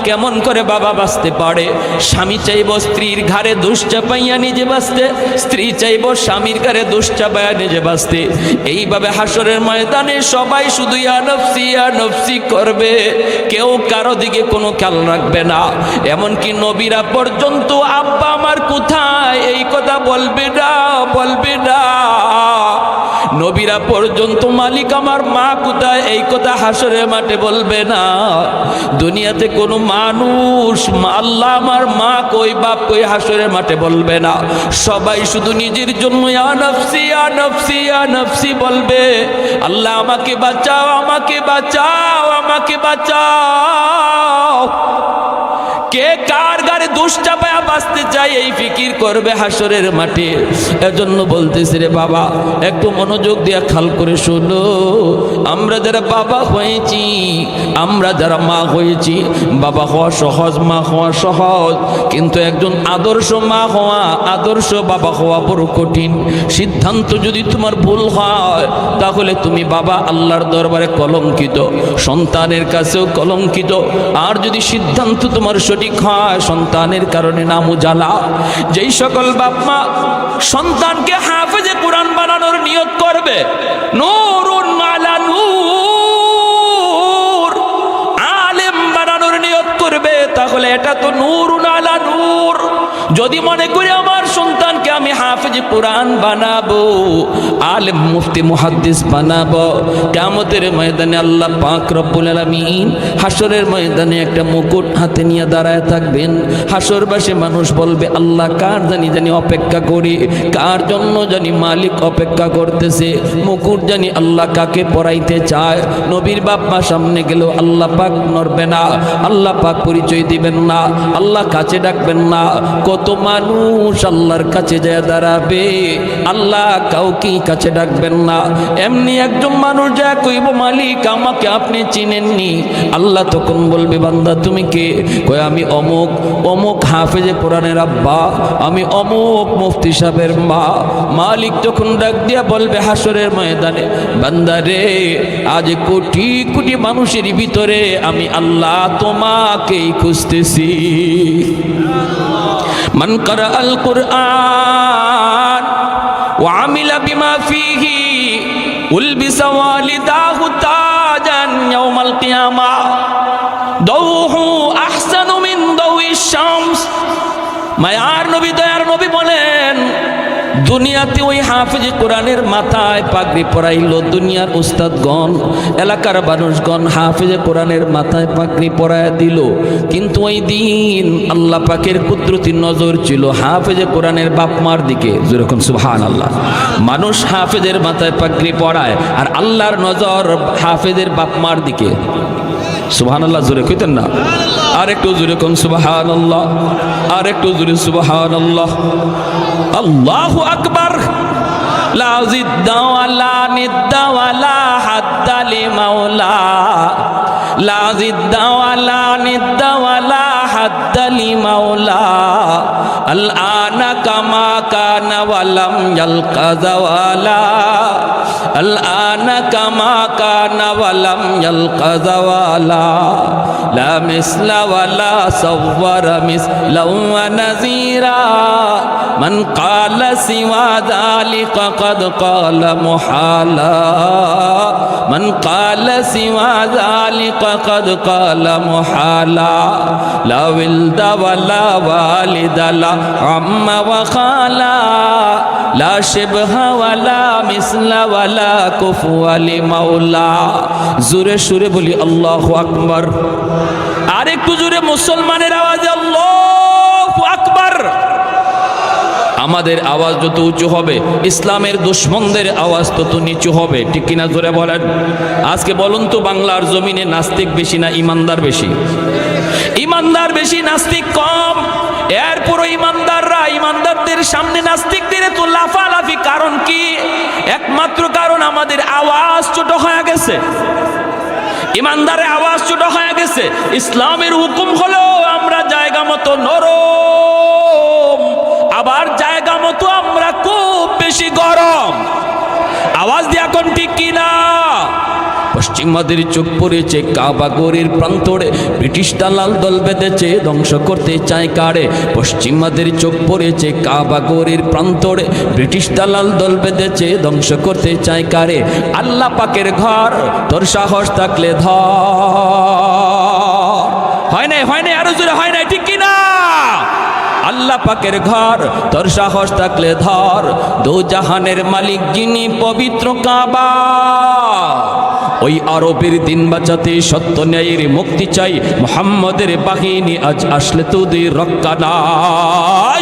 কেমন করে বাবা বাঁচতে পারে। স্বামী চাইব স্ত্রীর ঘাড়ে দোষ চাপাইয়া নিজে বাঁচতে, স্ত্রী চাইব স্বামীর ঘাড়ে দোষ চাপাইয়া নিজে বাঁচতে। এইভাবে হাসরের ময়দানে সবাই শুধু ইয়া নফসি ইয়া নফসি করবে, কেউ কারো দিকে কোনো খেয়াল রাখবে না। এমনকি নবীরা পর্যন্ত আব্বা আমার কোথায় এই কথা বলবে না, বলবে না। নবীরা পর্যন্ত মালিক আমার মা কোথায় এই কথা হাসরের মাঠে বলবে না। দুনিয়াতে কোনো মানুষ আল্লাহ আমার মা কই বাপ কই হাসরের মাঠে বলবে না। সবাই শুধু নিজের জন্য ইয়া নফসি ইয়া নফসি ইয়া নফসি বলবে। আল্লাহ আমাকে বাঁচাও, আমাকে বাঁচাও, আমাকে বাঁচাও। কে কার গারে দোষ চাপায়া বাঁচতে চাই এই ফিকির করবে হাসরের মাঠে। এজন্য বলতেছি রে বাবা, একটু মনোযোগ দিয়ে খেয়াল করে শোনো। আমরা যারা বাবা হয়েছি, আমরা যারা মা হয়েছি, বাবা হওয়া সহজ, মা হওয়া সহজ, কিন্তু একজন আদর্শ মা হওয়া, আদর্শ বাবা হওয়া বড় কঠিন। সিদ্ধান্ত যদি তোমার ভুল হয় তাহলে তুমি বাবা আল্লাহর দরবারে কলঙ্কিত, সন্তানের কাছেও কলঙ্কিত। আর যদি সিদ্ধান্ত তোমার সঠিক হয়, সন্তানের কারণে নাম উজালা। যেই সকল বাপ মা সন্তানকে হাফেজে কোরআন বানানোর নিয়ত করবে, নূরুন আলা নূর, আলেম বানানোর নিয়ত করবে, তাহলে এটা তো নূরুন আলা নূর। যদি মনে করি আমার সন্তানকে আমি হাফেজে কোরআন বানাবো, আলেম মুফতি মুহাদ্দিস বানাবো, কিয়ামতের ময়দানে আল্লাহ পাক রব্বুল আলামিন হাসরের ময়দানে একটা মুকুট হাতে নিয়ে দাঁড়ায় থাকবেন। হাসরবাসী মানুষ বলবে, আল্লাহ কার জানি অপেক্ষা করি, কার জন্য জানি মালিক অপেক্ষা করতেছে, মুকুট জানি আল্লাহ কাকে পরাইতে চায়। নবীর বাপ মা সামনে গেলেও আল্লাহ পাক নড়বে না, আল্লাহ পাক পরিচয় দিবেন না, আল্লাহ কাছে ডাকবেন না। কত মানুষ আল্লাহর কাছে যায় দাঁড়াবে, আল্লাহ কাউকে কাছে ডাকবেন না। এমনি একজন মানুষ যা কইব, মালিক আমাকে আপনি চিনেননি। আল্লাহ তখন বলবে, বান্দা তুমি কে? কই আমি অমুক, অমুক হাফেজে কোরআনের আব্বা, আমি অমুক মুফতি সাহেবের মা। মালিক তখন ডাক দিয়া বলবে হাসরের ময়দানে, বান্দা রে, আজ কোটি কোটি মানুষের ভিতরে আমি আল্লাহ তোমাকেই খুঁজতেছি। মান করা আল কুরআন ওয়া আমিলা বিমা ফিহি উলবিসা ওয়ালিদাহু তাজান ইয়াউমাল কিয়ামা দাউহু আহসানু মিন দাউইশ শামস। মায়ার নবী, দয়ার নবী বলেন, দুনিয়াতে ওই হাফেজে কোরআনের মাথায় পাগড়ি পরাইল দুনিয়ার উস্তাদগণ, এলাকার মানুষগণ হাফেজে কোরআনের মাথায় পাগড়ি পরায় দিল। কিন্তু ওই দিন আল্লাহ পাকের কুদরতি নজর ছিল হাফেজে কোরআনের বাপ মার দিকে। যেরকম সুবহানাল্লাহ, মানুষ হাফেজের মাথায় পাগড়ি পরায় আর আল্লাহর নজর হাফেজের বাপ মার দিকে। সুবহানাল্লাহ জোরে কইতেন না? আর একটু জোরে কোন সুবহানাল্লাহ, আর একটু জোরে সুবহানাল্লাহ। আল্লাহু আকবার। লা জিদ্দা ওয়ালা নিদ্দা ওয়ালা হাদ্দা লিমাওলা, লা জিদ্দা ওয়ালা নিদ্দা ওয়ালা হাদ্দা লিমাওলা। আল আনা কামা কানা ওয়ালাম ইয়ালকা জাওয়ালা, আল আনা কামা কানা ওয়ালাম ইয়ালকা জাওয়ালা। লা মিসলা ওয়ালা সাওয়ারা মিসলা ওয়া নাযীরা। মান ক্বালা সিওয়া যালিকা ক্বাদ ক্বালা মুহালা, মান ক্বালা সিওয়া যালিকা ক্বাদ ক্বালা মুহালা। লা ওয়ালদা ওয়ালা ওয়ালিদা লা আম্মা ওয়া খালা, লা শিবহা ওয়ালা মিসলা ওয়ালা কুফুয়া লিমাওলা। জোরে সুরে বলি আল্লাহু আকবার। আর একটু জোরে মুসলমানের আওয়াজে আল্লাহু আকবার। আমাদের আওয়াজ যত উঁচু হবে ইসলামের দুশ্মনদের আওয়াজ তত নিচু হবে, ঠিক কিনা জোরে বলেন। আজকে বলুন তো, বাংলার জমিনে নাস্তিক বেশি না ইমানদার বেশি? ইমানদার বেশি, নাস্তিক কম। এরপরও ইমানদারদের সামনে নাস্তিকদের তো লাফালাফি। কারণ কি? একমাত্র কারণ আমাদের আওয়াজ ছোট হয়ে গেছে। ইমানদারের আওয়াজ ছোট হয়ে গেছে। ইসলামের হুকুম হলো আমরা জায়গা মতো নরম, আবার জায়গা মতো আমরা খুব বেশি গরম। আওয়াজ দিয়ে এখন ঠিক কিনা? পশ্চিমাদের চোখ পড়েছে কাবা গড়ের প্রান্তরে, ব্রিটিশ দালাল দল বেঁধেছে ধ্বংস করতে চায় কারে। পশ্চিমাদের চোখ পড়েছে কাবা গড়ের প্রান্তরে, ব্রিটিশ দালাল দল বেঁধেছে ধ্বংস করতে চায় কারে। আল্লাহ পাকের ঘর, তোর সাহস থাকলে ধর। হয় নাই আরো জোরে হয় নাই, ঠিক কিনা? আল্লাহ পাকের ঘর, তোর সাহস থাকলে ধর। দো জাহানের মালিক যিনি, পবিত্র কাবা। ওই আরবের দিন বাঁচাতে সত্য ন্যায়ের মুক্তি চাই, মুহাম্মদের বাহিনী আজ আসলে তোদের রক্ষা নাই।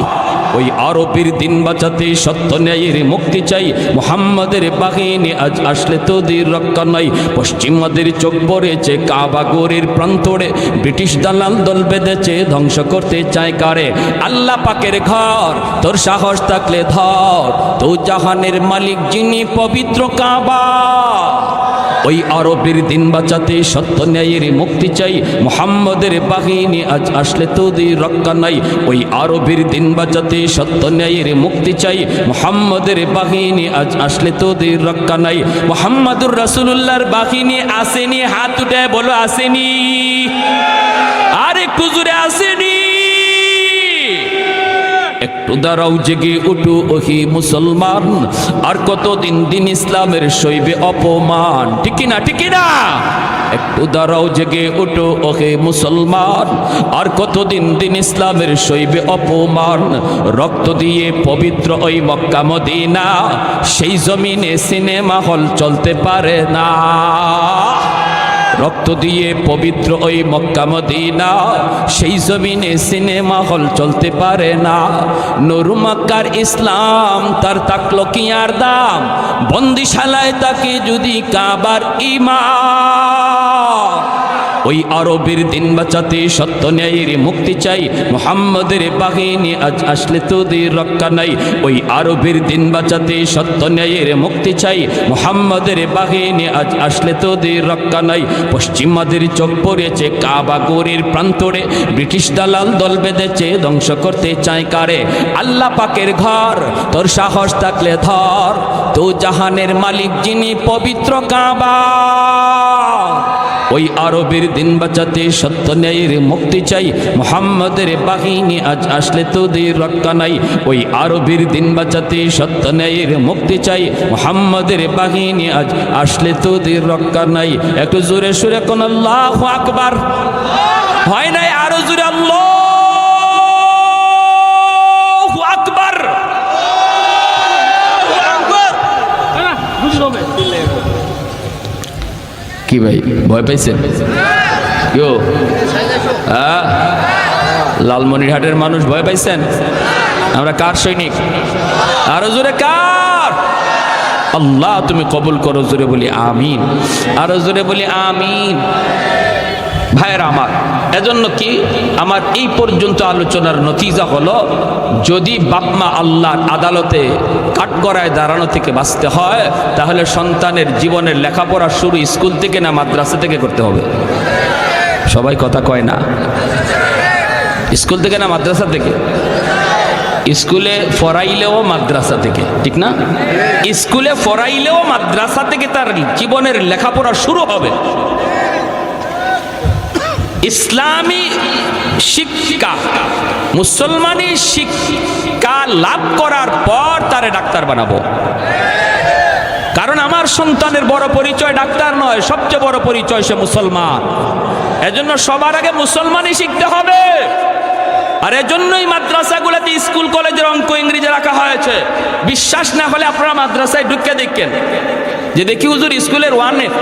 ওই আরবের দিন বাঁচাতে সত্য ন্যায়ের মুক্তি চাই, মুহাম্মদের বাহিনী আজ আসলে তোদের রক্ষা নাই। পশ্চিমাদের চোখ পড়েছে কাবা গড়ের প্রান্তরে, ব্রিটিশ দালাল দল বেঁধেছে ধ্বংস করতে চায় কারে। আল্লাহ পাকের ঘর, তোর সাহস থাকলে ধর। তো জাহানের মালিক যিনি, পবিত্র কাবা। ওই আরবের দিন বাঁচাতে সত্য ন্যায়ের মুক্তি চাই, মুহাম্মদের বাহিনী আজ আসলে তোদের রক্ষা নাই। ওই আরবের দিন বাঁচাতে সত্য ন্যায়ের মুক্তি চাই, মুহাম্মদের বাহিনী আজ আসলে তোদের রক্ষা নাই। মুহাম্মাদুর রাসূলুল্লাহর বাহিনী আসেনি? হাত উঠে বলো আসেনি? আর একটু জোরে আসেনি? একটু দাঁড়াও, জেগে উঠু ওহি মুসলমান, আর কতদিন দিন ইসলামের সইবে অপমান, ঠিক না? ঠিক না? একটু দাঁড়াও, জেগে উঠো ওহে মুসলমান, আর কতদিন দিন ইসলামের সইবে অপমান। রক্ত দিয়ে পবিত্র ওই মক্কা মদিনা, সেই জমিনে সিনেমা হল চলতে পারে না। রক্ত দিয়ে পবিত্র ওই মক্কা মদিনা, সেই জমিনে সিনেমা হল চলতে পারে না। নূর মক্কার ইসলাম, তার তাকলো কি আর দাম? বন্দিশালায় তাকে যদি কাবার ঈমান। ওই আরবের দিন বাঁচাতে সত্য ন্যায়ের মুক্তি চাই, মুহাম্মদের বাহিনী আজ আসলে তোদের রক্ষা নাই। ওই আরবের দিন বাঁচাতে সত্য ন্যায়ের মুক্তি চাই, মুহাম্মদের বাহিনী আজ আসলে তোদের রক্ষা নাই। পশ্চিমাদের চোখ পড়েছে কাবা গড়ের প্রান্তরে, ব্রিটিশ দালাল দল বেঁধেছে ধ্বংস করতে চায় কারে। আল্লাহ পাকের ঘর, তোর সাহস থাকলে ধর। তো জাহানের মালিক যিনি, পবিত্র কাবা। ওই আরবের দিন বাঁচাতে সত্য ন্যায়ের মুক্তি চাই, মুহাম্মদের বাহিনী আজ আসলে তোদের রক্ষা নাই। ওই আরবের দিন বাঁচাতে সত্য ন্যায়ের মুক্তি চাই, মুহাম্মদের বাহিনী আজ আসলে তোদের রক্ষা নাই। একটু জোরে সুরে কোন আল্লাহু আকবার হয় নাই? আরো জোরে আল্লাহু আকবার। কি ভাই, ভয় পাইছেন? কেউ লালমনিরহাটের মানুষ ভয় পাইছেন? আমরা কার সৈনিক? আরো জোরে কার? আল্লাহ তুমি কবুল করো, জোরে বলি আমিন। আরো জোরে বলি আমিন। ভাইয়েরা আমার, এজন্য কি আমার এই পর্যন্ত আলোচনার নতিজা হলো, যদি বাপমা আল্লাহর আদালতে কাঠগড়ায় দাঁড়ানো থেকে বাঁচতে হয়, তাহলে সন্তানের জীবনের লেখাপড়া শুরু স্কুল থেকে না মাদ্রাসা থেকে করতে হবে? সবাই কথা কয় না। স্কুল থেকে না মাদ্রাসা থেকে? স্কুলে ফরাইলেও মাদ্রাসা থেকে, ঠিক না? স্কুলে ফরাইলেও মাদ্রাসা থেকে তার জীবনের লেখাপড়া শুরু হবে। ইসলামী শিক্ষা, মুসলমানি শিক্ষা লাভ করার পর তারে ডাক্তার বানাবো। কারণ আমার সন্তানের বড় পরিচয় ডাক্তার নয়, সবচেয়ে বড় পরিচয় সে মুসলমান। এজন্য সবার আগে মুসলমানি শিখতে হবে। আর এজন্যই মাদ্রাসাগুলোতে, স্কুল কলেজের অঙ্ক ইংরেজি রাখা হয়েছে। বিশ্বাস না হলে আপনারা মাদ্রাসায় ঢুকে দেখেন, যে দেখি হুজুর স্কুলের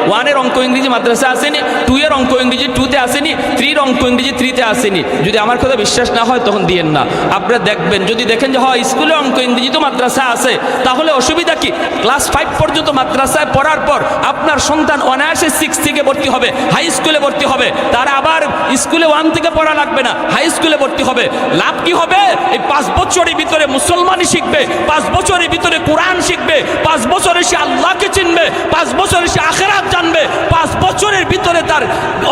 ওয়ানের অঙ্ক ইংরেজি মাদ্রাসা আসেনি, 2 এর অঙ্ক ইংরেজি 2-তে আসেনি, 3 3 অঙ্ক ইংরেজি 3-তে আসেনি, যদি আমার কথা বিশ্বাস না হয় তখন দিয়েন না। আপনারা দেখবেন, যদি দেখেন যে হয় স্কুলে অঙ্ক ইংরেজি তো মাদ্রাসা আছে, তাহলে অসুবিধা কি? ক্লাস 5 পর্যন্ত মাদ্রাসায় পড়ার পর আপনার সন্তান অনায়াসে 6 থেকে ভর্তি হবে, হাই স্কুলে ভর্তি হবে, তার আবার স্কুলে 1 থেকে পড়া লাগবে না, হাই স্কুলে ভর্তি হবে। লাভ কি হবে? এই 5 বছরের ভিতরে মুসলমানই শিখবে, 5 বছরের ভিতরে কোরআন শিখবে, 5 বছরে সে আল্লাহকে চিনবে, 5 বছরে সে আখিরাত জানবে, 5 বছরের ভিতরে তার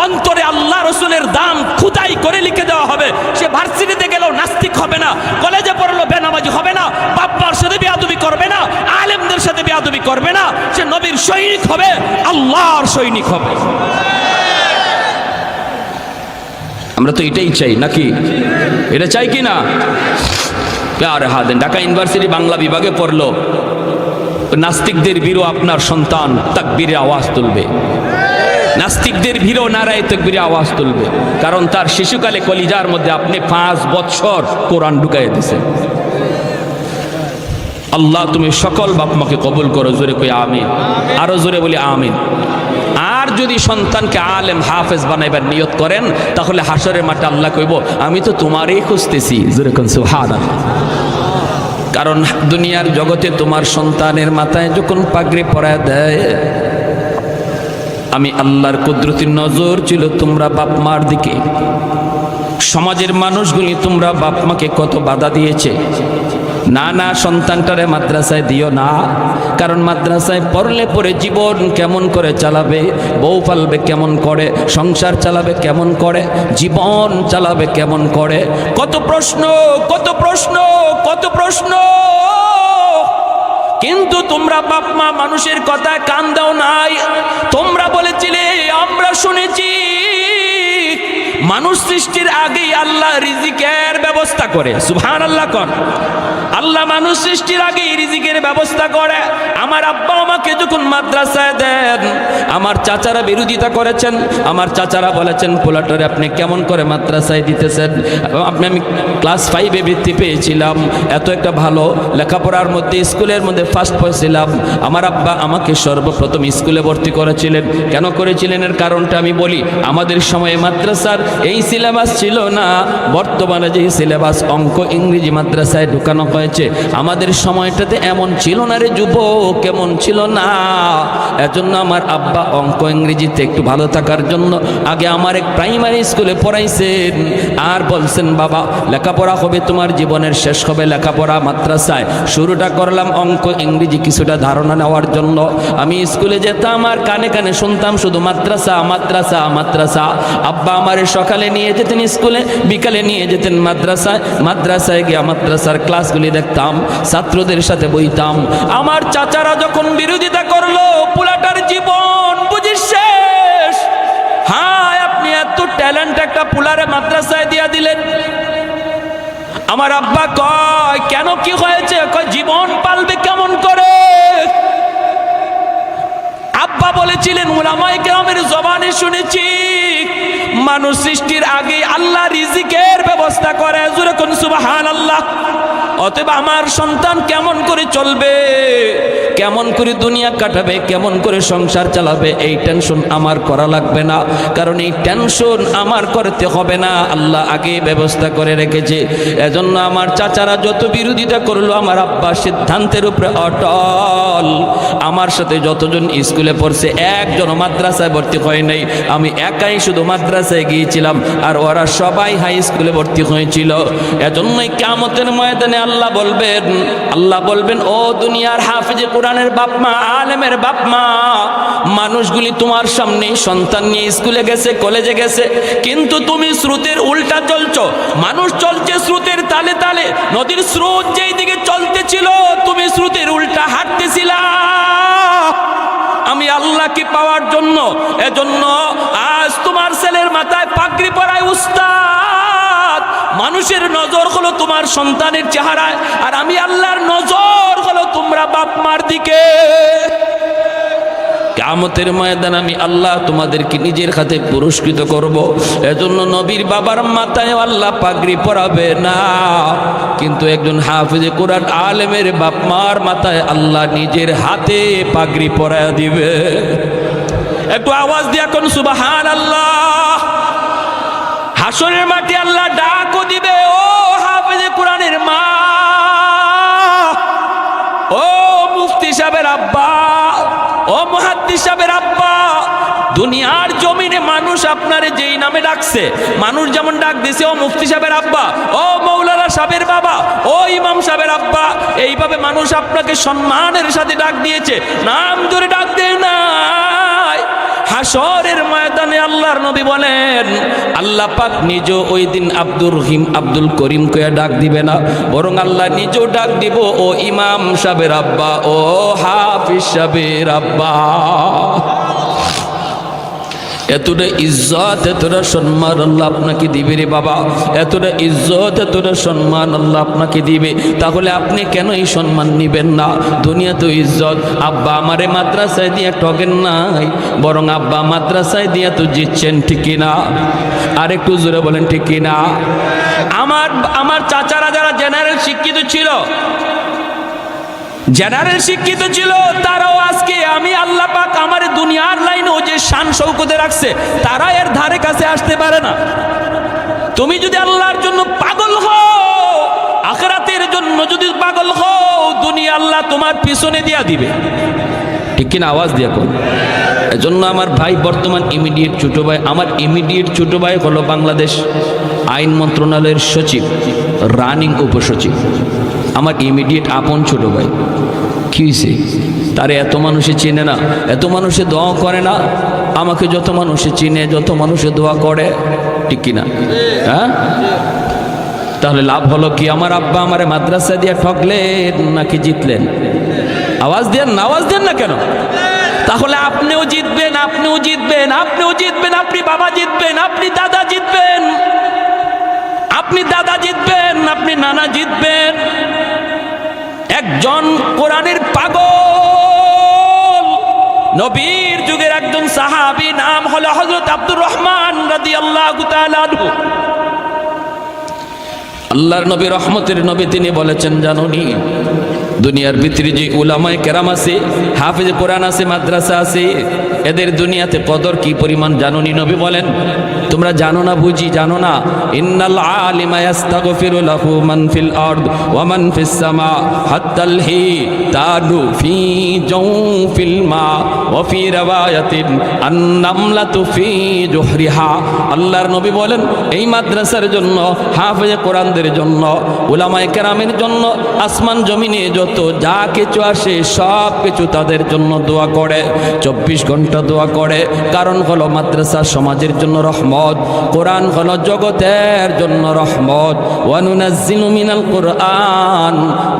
অন্তরে আল্লাহ রসুলের দাম খুদাই করে লিখে দেওয়া হবে। সে ভার্সিটিতে গেলেও নাস্তিক হবে না, কলেজে পড়লেও বেনামাজি হবে না, বাপ্পার সাথে বেয়াদবি করবে না, আলেমদের সাথে বেয়াদবি করবে না, সে নবীর সৈনিক হবে, আল্লাহর সৈনিক হবে। আমরা তো এটাই চাই নাকি? এটা চাই কি না? আরে হা দেন। ঢাকা ইউনিভার্সিটি বাংলা বিভাগে পড়লো, নাস্তিকদের বীরও আপনার সন্তান তাকবীরে আওয়াজ তুলবে, নাস্তিকদের ভীরও নারায়ে তাকবীরে আওয়াজ তুলবে, কারণ তার শিশুকালে কলিজার মধ্যে আপনি 5 বছর কোরআন ঢুকাই দিয়েছেন। আল্লাহ তুমি সকল বাপ মাকে কবুল করো, জোরে কই আমিন, আরো জোরে বলি আমিন। আর যদি সন্তানকে আলেম হাফেজ বানাইবার নিয়ত করেন, তাহলে হাসরের মাঠে আল্লাহ কইব আমি তো তোমারই খুঁজতেছি, জোরে কোন সুবহানাল্লাহ। কারণ দুনিয়ার জগতে তোমার সন্তানের মাথায় যখন পাগড়ি পরায় দেয়, আমি আল্লাহর কুদরতির নজর ছিল তোমরা বাপ মার দিকে। সমাজের মানুষগুলি তোমরা বাপ মাকে কত বাধা দিয়েছে, না না সন্তানটারে মাদ্রাসায় দিও না, কারণ মাদ্রাসায় পড়লে পরে জীবন কেমন করে চালাবে, বউ পালবে কেমন করে, সংসার চালাবে কেমন করে, জীবন চালাবে কেমন করে, কত প্রশ্ন কত প্রশ্ন কত প্রশ্ন। কিন্তু তোমরা বাপ মা মানুষের কথায় কান দাও নাই। তোমরা বলেছিলে, আমরা শুনেছি মানুষ সৃষ্টির আগেই আল্লাহ রিজিকের ব্যবস্থা করে। সুবহানাল্লাহ কোন। আল্লাহ মানুষ সৃষ্টির আগেই রিজিকের ব্যবস্থা করে। আমার আব্বা আমাকে যখন মাদ্রাসায় দেন, আমার চাচারা বিরোধিতা করেছেন, আমার চাচারা বলেছেন পোলাটারে আপনি কেমন করে মাদ্রাসায় দিতেছেন, আমি ক্লাস 5-এ বৃত্তি পেয়েছিলাম, এত একটা ভালো লেখাপড়ার মধ্যে স্কুলের মধ্যে ফার্স্ট পেয়েছিলাম। আমার আব্বা আমাকে সর্বপ্রথম স্কুলে ভর্তি করেছিলেন। কেন করেছিলেন এর কারণটা আমি বলি। আমাদের সময়ে মাদ্রাসার এই সিলেবাস ছিল না, বর্তমানে যে সিলেবাস অঙ্ক ইংরেজি মাদ্রাসায় ঢুকানো হয়েছে, আমাদের সময়টাতে এমন ছিল না রে যুবক, কেমন ছিল না। এজন্য আমার আব্বা অঙ্ক ইংরেজিতে একটু ভালো থাকার জন্য আগে আমার এক প্রাইমারি স্কুলে পড়াইছেন, আর বলছেন বাবা লেখাপড়া হবে তোমার জীবনের শেষ হবে লেখাপড়া মাদ্রাসায়। শুরুটা করলাম অঙ্ক ইংরেজি কিছুটা ধারণা নেওয়ার জন্য। আমি স্কুলে যেতাম আর কানে কানে শুনতাম শুধু মাদ্রাসা মাদ্রাসা মাদ্রাসা। আব্বা আমার সকালে নিয়ে যেতেন স্কুলে, বিকালে নিয়ে যেতেন মাদ্রাসায়। মাদ্রাসায় গিয়ে মাদ্রাসার ক্লাসগুলি দেখতাম, ছাত্রদের সাথে বইতাম। আমার চাচারা যখন বিরোধিতা করলো, পোলাটার জীবন বুঝি শেষ। হ্যাঁ, আপনি এত ট্যালেন্ট একটা পোলারে মাদ্রাসায় দিয়া দিলেন। আমার আব্বা কয় কেন, কি হয়েছে? কয় জীবন পালবে কেমন করে। আব্বা বলেছিলেন, উলামায়ে কেরামের জবানে শুনেছি মানুষ সৃষ্টির আগে আল্লাহ রিজিকের ব্যবস্থা করে। জোরে কোন সুবহানাল্লাহ। অতএব আমার সন্তান কেমন করে চলবে, কেমন করে দুনিয়া কাটাবে, কেমন করে সংসার চালাবে, এই টেনশন আমার করা লাগবে না, কারণ এই টেনশন আমার করতে হবে না, আল্লাহ আগে ব্যবস্থা করে রেখেছে। এজন্য আমার চাচারা যত বিরোধিতা করলো, আমার আব্বা সিদ্ধান্তের উপরে অটল। আমার সাথে যতজন স্কুলে পড়ছে একজন মাদ্রাসায় ভর্তি হয় নাই, আমি একাই শুধু মাদ্রাসায় গিয়েছিলাম, আর ওরা সবাই হাই স্কুলে ভর্তি হয়েছিল। এজন্যই কিয়ামতের ময়দানে আল্লাহ বলবেন ও দুনিয়ার হাফেজে কোরআনের বাপ মা, আলেমের বাপ মা, মানুষগুলি তোমার সামনে সন্তান নিয়ে স্কুলে গেছে, কলেজে গেছে, কিন্তু তুমি স্রোতের উল্টা চলছো। মানুষ চলছে স্রোতের তালে তালে, নদীর স্রোত যেই দিকে চলতেছিল তুমি স্রোতের উল্টা হাঁটতেছিলা আমি আল্লাহকে পাওয়ার জন্য। এজন্য আজ তোমার ছেলের মাথায় পাগড়ি পরায় উস্তাদ, মানুষের নজর হলো তোমার সন্তানের চেহারায়, আর আমি আল্লাহর নজর হলো তোমরা বাপ মার দিকে। কিয়ামতের ময়দানে আমি আল্লাহ তোমাদেরকে নিজের হাতে পুরস্কৃত করব। এজন্য নবীর বাবার মাথায় আল্লাহ পাগড়ি পরাবে না, কিন্তু একজন হাফেজে কোরআন আলেমের বাপ মার মাথায় আল্লাহ নিজের হাতে পাগড়ি পরায় দিবে। একটু আওয়াজ দিয়া কোন সুবহানাল্লাহ। হাসরের মাঠে আল্লাহ ডাকও দিবে, ও হাফেজে কোরআনের মা, ও মুফতি সাহেবের আব্বা, ও মুহাদ্দিস সাহেবের আব্বা। দুনিয়ার জমিনে মানুষ আপনারে যেই নামে ডাকছে, মানুষ যেমন ডাক দিছে ও মুফতি সাহেবের আব্বা, ও মৌলানা সাহেবের বাবা, ও ইমাম সাহেবের আব্বা, এইভাবে মানুষ আপনাকে সম্মানের সাথে ডাক দিয়েছে, নাম ধরে ডাক দেয় নাই। হাসরের ময়দানে আল্লাহর নবী বলেন, আল্লাহ পাক নিজে ওই দিন আব্দুর রহিম, আব্দুল করিম কইয়া ডাক দিবে না, বরং আল্লাহ নিজেও ডাক দিব, ও ইমাম সাহেবের আব্বা, ও হাফিজ সাহেবের আব্বা। এতটা ইজ্জত, এতটা সম্মান আল্লাহ আপনাকে দিবে রে বাবা, এতটা ইজ্জত, এতটা সম্মান আল্লাহ আপনাকে দিবে। তাহলে আপনি কেন এই সম্মান নিবেন না? দুনিয়া তো ইজ্জত। আব্বা আমারে মাদ্রাসায় দিয়ে ঠকেন নাই, বরং আব্বা মাদ্রাসায় দিয়ে তো জিতছেন, ঠিক কিনা? আর একটু জোরে বলেন ঠিক কিনা? আমার চাচারা যারা জেনারেল শিক্ষিত ছিল, জেনারেল শিক্ষিত ছিল, তারাও আজকে আমি আল্লাহ পাক আমার দুনিয়ার লাইনেও যে শান শৌকতে রাখছে, তারা এর ধারে কাছে আসতে পারে না। তুমি যদি আল্লাহর জন্য পাগল হও, আখিরাতের জন্য যদি পাগল হও, দুনিয়া আল্লাহ তোমার পিছনে দিয়া দিবে, ঠিক কিনা? আওয়াজ দিয়া কোন। এজন্য আমার ভাই বর্তমান ইমিডিয়েট ছোট ভাই, আমার ইমিডিয়েট ছোট ভাই হলো বাংলাদেশ আইন মন্ত্রণালয়ের সচিব, রানিং উপসচিব, আমার ইমিডিয়েট আপন ছোট ভাই। কি হয়েছে? তারে এত মানুষে চিনে না, এত মানুষে দোয়া করে না। আমাকে যত মানুষে চিনে, যত মানুষে দোয়া করে, ঠিক কিনা? হ্যাঁ, তাহলে লাভ হলো কি? আমার আব্বা আমারে মাদ্রাসা দিয়ে ঠকলেন নাকি জিতলেন? আওয়াজ দেন না, আওয়াজ দেন না কেন? তাহলে আপনিও জিতবেন, আপনিও জিতবেন, আপনিও জিতবেন, আপনি বাবা জিতবেন, আপনি দাদা জিতবেন, আপনি দাদা জিতবেন, আপনি নানা জিতবেন। একজন কোরআনের পাগল, নবীর যুগের একজন সাহাবী, নাম হলো হযরত আব্দুর রহমান রাদিয়াল্লাহু তাআলা আনহু। আল্লাহর নবী, রহমতের নবী, তিনি বলেছেন, জানোনি দুনিয়ার ভিতরে যে উলামায়ে কেরাম আছে, হাফেজ কোরআন আছে, মাদ্রাসা আছে, এদের দুনিয়াতে কদর কি পরিমাণ জানোনি? নবী বলেন, তোমরা জানো না, বুঝি জানো না। ইন্নাল আলিমা ইস্তাগফিরু লাহু মান ফিল আরদ ওয়া মান ফিস সামা হাত্তাল হিতাদু ফি জাওফিল মা ওয়া ফি রাওয়ায়াতিন আন-নামলাতু ফি জুহরিহা। আল্লাহর নবী বলেন, এই মাদ্রাসার জন্য, হাফেজ কোরআনদের জন্য, উলামায়ে কেরামের জন্য আসমান জমিনে যত যা কিছু আসে সব কিছু তাদের জন্য দোয়া করে, 24 ঘন্টা দোয়া করে। কারণ হলো মাদ্রাসা সমাজের জন্য রহমত, কোরআন হলো জগতের জন্য রহমত। ওয়া নুনাজ্জিলু মিনাল কুরআন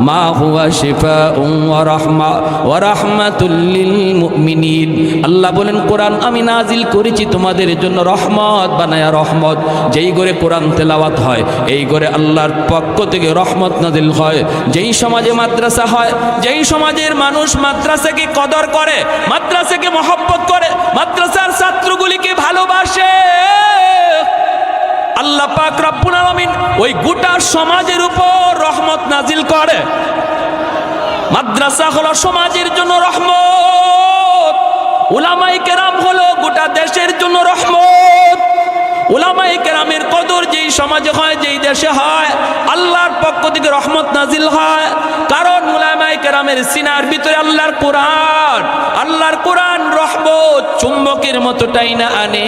মা হুয়া শিফাউন ওয়া রাহমা ওয়া রাহমাতুল লিল মুমিনিন। আল্লাহ বলেন, কোরআন আমি নাজিল করেছি তোমাদের জন্য রহমত বানায়া, রহমত। যেই ঘরে কোরআন তেলাওয়াত হয়, এই ঘরে আল্লাহর পক্ষ থেকে রহমত নাজিল হয়। যেই সমাজে মাদ্রাসা হয়, যেই সমাজের মানুষ মাদ্রাসাকে কদর করে, মাদ্রাসাকে মহব্বত করে, মাদ্রাসার ছাত্রগুলিকে ভালোবাসে, আল্লাহ পাক রব্বুল আলামিন ওই গোটা সমাজের উপর রহমত নাজিল করে। মাদ্রাসা হলো সমাজের জন্য রহমত, উলামায়ে কেরাম হলো গোটা দেশের জন্য রহমত। উলামায়ে কেরামের কদর যেই সমাজে হয়, যেই দেশে হয়, আল্লাহর পক্ষ থেকে রহমত নাজিল হয়। কারণ উলামায়ে কেরামের সিনার ভিতরে আল্লাহর কোরআন, আল্লাহর কোরআন রহমত চুম্বকের মতো টাইনা আনে,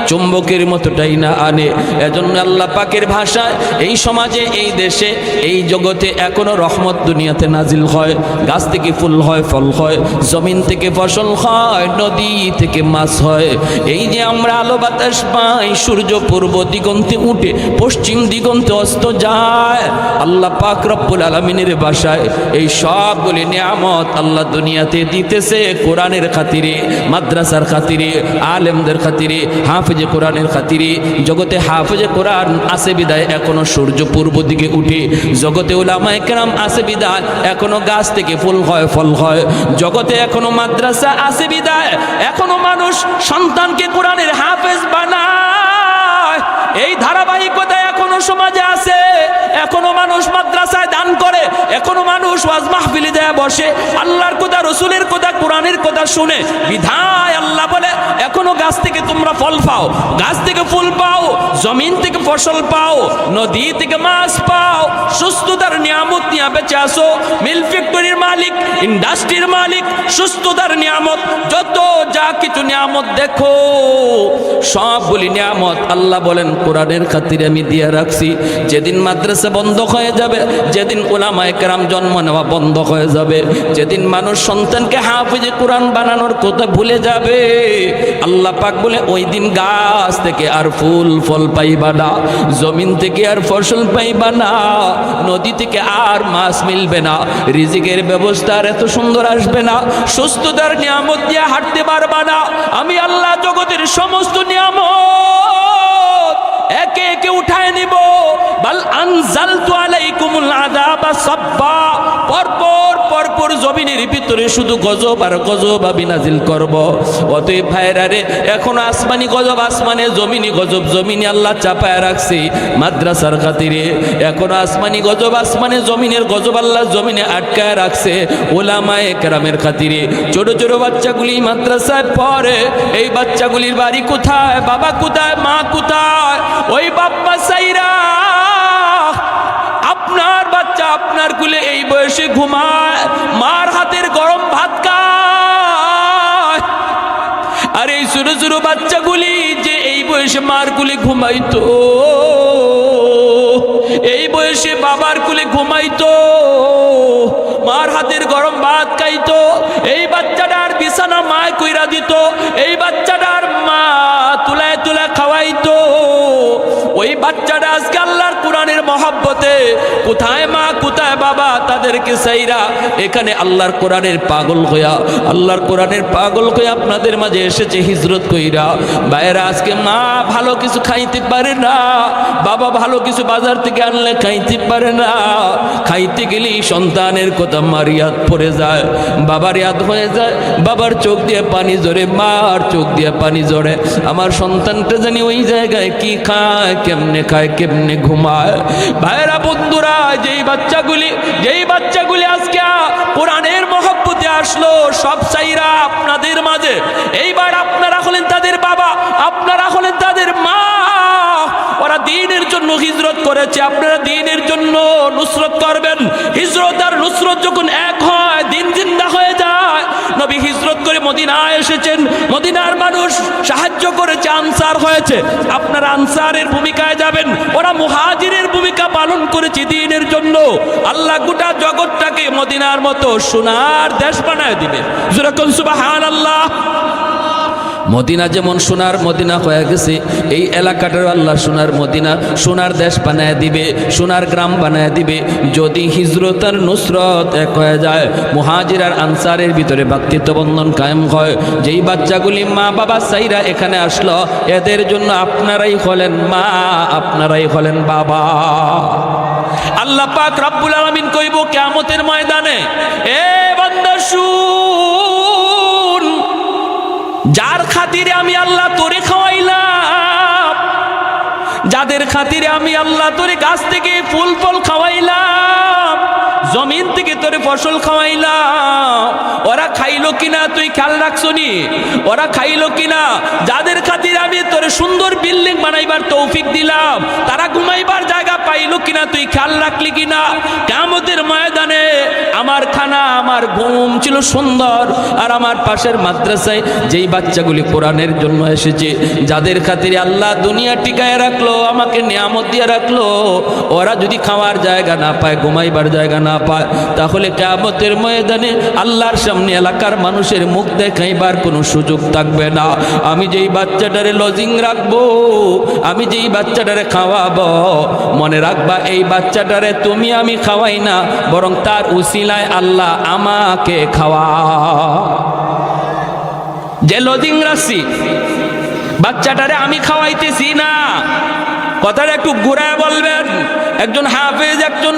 চুম্বকের মতো টাইনা আনে। এজন্য আল্লাহ পাকের ভাষায় এই সমাজে, এই দেশে, এই জগতে এখনো রহমত দুনিয়াতে নাজিল হয়। গাছ থেকে ফুল হয়, ফল হয়, জমিন থেকে ফসল হয়, নদী থেকে মাছ হয়। এই যে আমরা আলো বাতাস পাই, সূর্য পূর্ব দিগন্তে উঠে পশ্চিম দিগন্তে অস্ত যায়, আল্লাহ পাক রব্বুল আলামিনের ভাষায় এই সবগুলি নিয়ামত আল্লাহ দুনিয়াতে দিতেছে কোরআনের খাতিরে, মাদ্রাসার খাতিরে, আলেমদের খাতিরে, হাফেজে কোরআনের খাতিরে। জগতে হাফেজে কোরআন আছে বিদায় এখনো সূর্য পূর্ব দিকে উঠে, জগতে উলামায়ে কেরাম আছে বিদায় এখনো গাছ থেকে ফুল হয়, ফল হয়। জগতে এখনো মাদ্রাসা আছে বিদায় এখনো মানুষ সন্তানকে কোরআনের হাফেজ বানায়। এই ধারাবাহিকতা এখনো এখনো সমাজে আছে, এখনো মানুষ মাদ্রাসায় দান করে, এখনো মানুষ ওয়াজ মাহফিলে যায় বসে, আল্লাহর কথা রসুলের কথা কোরআনের কথা শুনে। বিধায় আল্লাহ বলে এখনো গাছ থেকে তোমরা ফল পাও, গাছ থেকে ফুল পাও, জমিন থেকে ফসল পাও, নদী থেকে মাছ পাও, সুস্থতার নিয়ামত নিয়ে বেঁচে আসো। মিল ফ্যাক্টরির মালিক, ইন্ডাস্ট্রির মালিক, সুস্থতার নিয়ামত, যত যা কিছু নিয়ামত দেখো সবগুলি নিয়ামত আল্লাহ বলেন কোরআনের খাতিরে আমি দিয়ে রাখছি। যেদিন মাদ্রাসা বন্ধ হয়ে যাবে, যেদিন উলামায়ে কেরাম জন্ম নেওয়া বন্ধ হয়ে যাবে, যেদিন মানুষ সন্তানকে হাফিজে কোরআন বানানোর কথা ভুলে যাবে, আল্লাহ পাক বলে ওই দিন গাছ থেকে আর ফুল ফল পাইবা না, জমিন থেকে আর ফসল পাইবা না, নদী থেকে আর মাছ মিলবে না, রিজিকের ব্যবস্থা আর এত সুন্দর আসবে না, সুস্থতার নিয়ামত দিয়ে হাঁটতে পারবা না। আমি আল্লাহ জগতের সমস্ত নিয়ামত একে একে উঠায় নিব। বাল আনজালতু আলাইকুমুল আযাবা সাব্বা, পরপর জমিনের ভিতরে শুধু গজব আর গজব আমি নাজিল করব। অতএব ভাইরা রে, এখন আসমানি গজব আসমানে, জমিনি গজব জমিনে আল্লাহ চাপায় রাখছে মাদ্রাসার খাতিরে। এখন আসমানি গজব আসমানে, জমিনের গজব আল্লাহ জমিনে আটকায় রাখছে উলামায়ে কেরামের খাতিরে। ছোট ছোট বাচ্চাগুলি মাদ্রাসায় পড়ে, এই বাচ্চাগুলির বাড়ি কোথায়, বাবা কোথায়, মা কোথায়? ওই বাপ্পা সাইরা আপনার বাচ্চা আপনার কুলে এই বয়সে ঘুমায়, মার হাতের গরম ভাত খায়। আর এই ছোট ছোট বাচ্চাগুলি যে এই বয়সে মার কুলে ঘুমাইতো, এই বয়সে বাবার কুলে ঘুমাইতো, মার হাতের গরম ভাত খাইতো, এই বাচ্চাটার বিছানা মায় কইরা দিত, এই বাচ্চাটার মা তুলায় তুলায় খাওয়াইতো। ওই বাচ্চাটা আজকে আল্লাহর কোরআনের মহব্বতে কোথায় মা কোথায় বাবা তাদেরকে চাইরা এখানে আল্লাহর কোরআনের পাগল হইয়া, আল্লাহর কোরআনের পাগল হইয়া আপনাদের মাঝে এসেছে হিজরত কইরা। ভাইয়েরা, আজকে মা ভালো কিছু খাইতে পারে না, বাবা ভালো কিছু বাজার থেকে আনলে খাইতে পারে না, খাইতে গেলেই সন্তানের কথা মার ইয়াদ পড়ে যায়, বাবার ইয়াদ হয়ে যায়, বাবার চোখ দিয়ে পানি ঝরে, মার চোখ দিয়ে পানি ঝরে। আমার সন্তানটা জানি ওই জায়গায় কি খায়, কেমনে খায়, কেমনে ঘুমায়। ভাইরা বন্ধুরা, যেই বাচ্চাগুলি আজকে কোরআনের মহব্বতে আসলো সব চাইরা আপনাদের মাঝে, এইবার আপনারা হলেন তাদের বাবা, আপনারা হলেন তাদের মা। ওরা দ্বীনের জন্য হিজরত করেছে, আপনারা দ্বীনের জন্য নুসরত করবেন। হিজরত আর নুসরত যখন এক হয়, দিন জিন্দা হয়ে যায়। নবী হিজরত করে মদিনায় এসেছেন, মদিনার মানুষ সাহায্য করেছে, আনসার হয়েছে, আপনারা আনসারের ভূমিকায় যাবেন। ওরা মুহাজিরের ভূমিকা পালন করেছে দ্বীনের জন্য। আল্লাহ গোটা জগৎটাকে মদিনার মতো সোনার দেশ বানায় দিবে। যেরকম সুবহানাল্লাহ। মদিনা যেমন সোনার মদিনা হয়ে গেছে, এই এলাকাটার আল্লাহ সোনার মদিনা, সোনার দেশ বানায় দিবে, সোনার গ্রাম বানায় দিবে। যদি হিজরত আর নুসরত এক হয়ে যায়, মুহাজির আর আনসারের ভিতরে ভ্রাতৃত্ব বন্ধন কায়েম হয়। যেই বাচ্চাগুলি মা বাবা সাইরা এখানে আসলো, এদের জন্য আপনারাই হলেন মা, আপনারাই হলেন বাবা। আল্লাহ পাক রব্বুল আলামিন কইব কিয়ামতের ময়দানে, এ বান্দা শুন, যার খাতিরে আমি আল্লাহ তোরে খাওয়াইলাম, যাদের খাতিরে আমি আল্লাহ তোরে গাছ থেকে ফুল ফল খাওয়াইলাম, জমিন থেকে তোরে ফসল খাওয়াইলাম, ওরা খাইলো কিনা তুই খেয়াল রাখছো নি? ওরা খাইলো কিনা? যাদের খাতিরে আমি তোরে সুন্দর বিল্ডিং বানাইবার তৌফিক দিলাম, তারা ঘুমাইবার জায়গা পাইলো কিনা তুই খেয়াল রাখলি কিনা? কিয়ামতের ময়দানে আমার খানা আমার ঘুম ছিল সুন্দর, আর আমার পাশের মাদ্রাসায় যেই বাচ্চাগুলি কোরআনের জন্য এসেছে, যাদের খাতিরে আল্লাহ দুনিয়া টিকায় রাখলো, আমাকে নিয়ামত দিয়ে রাখলো, ওরা যদি খাওয়ার জায়গা না পায়, ঘুমাইবার জায়গা না পায়, তাহলে কিয়ামতের ময়দানে আল্লাহর সামনে এলাকার মানুষের মুখ দেখাইবার কোনো সুযোগ থাকবে না। আমি যেই বাচ্চাটারে লজিং রাখবো, আমি যেই বাচ্চাটারে খাওয়াবো, মনে রাখবা এই বাচ্চাটারে তুমি আমি খাওয়াই না, বরং তার উসিলায় আল্লাহ আমাকে খাওয়া। যে লজিং রাখছি, বাচ্চাটারে আমি খাওয়াইতেছি না, কথাটা একটু ঘুরায় বলবেন। একজন হাফেজ, একজন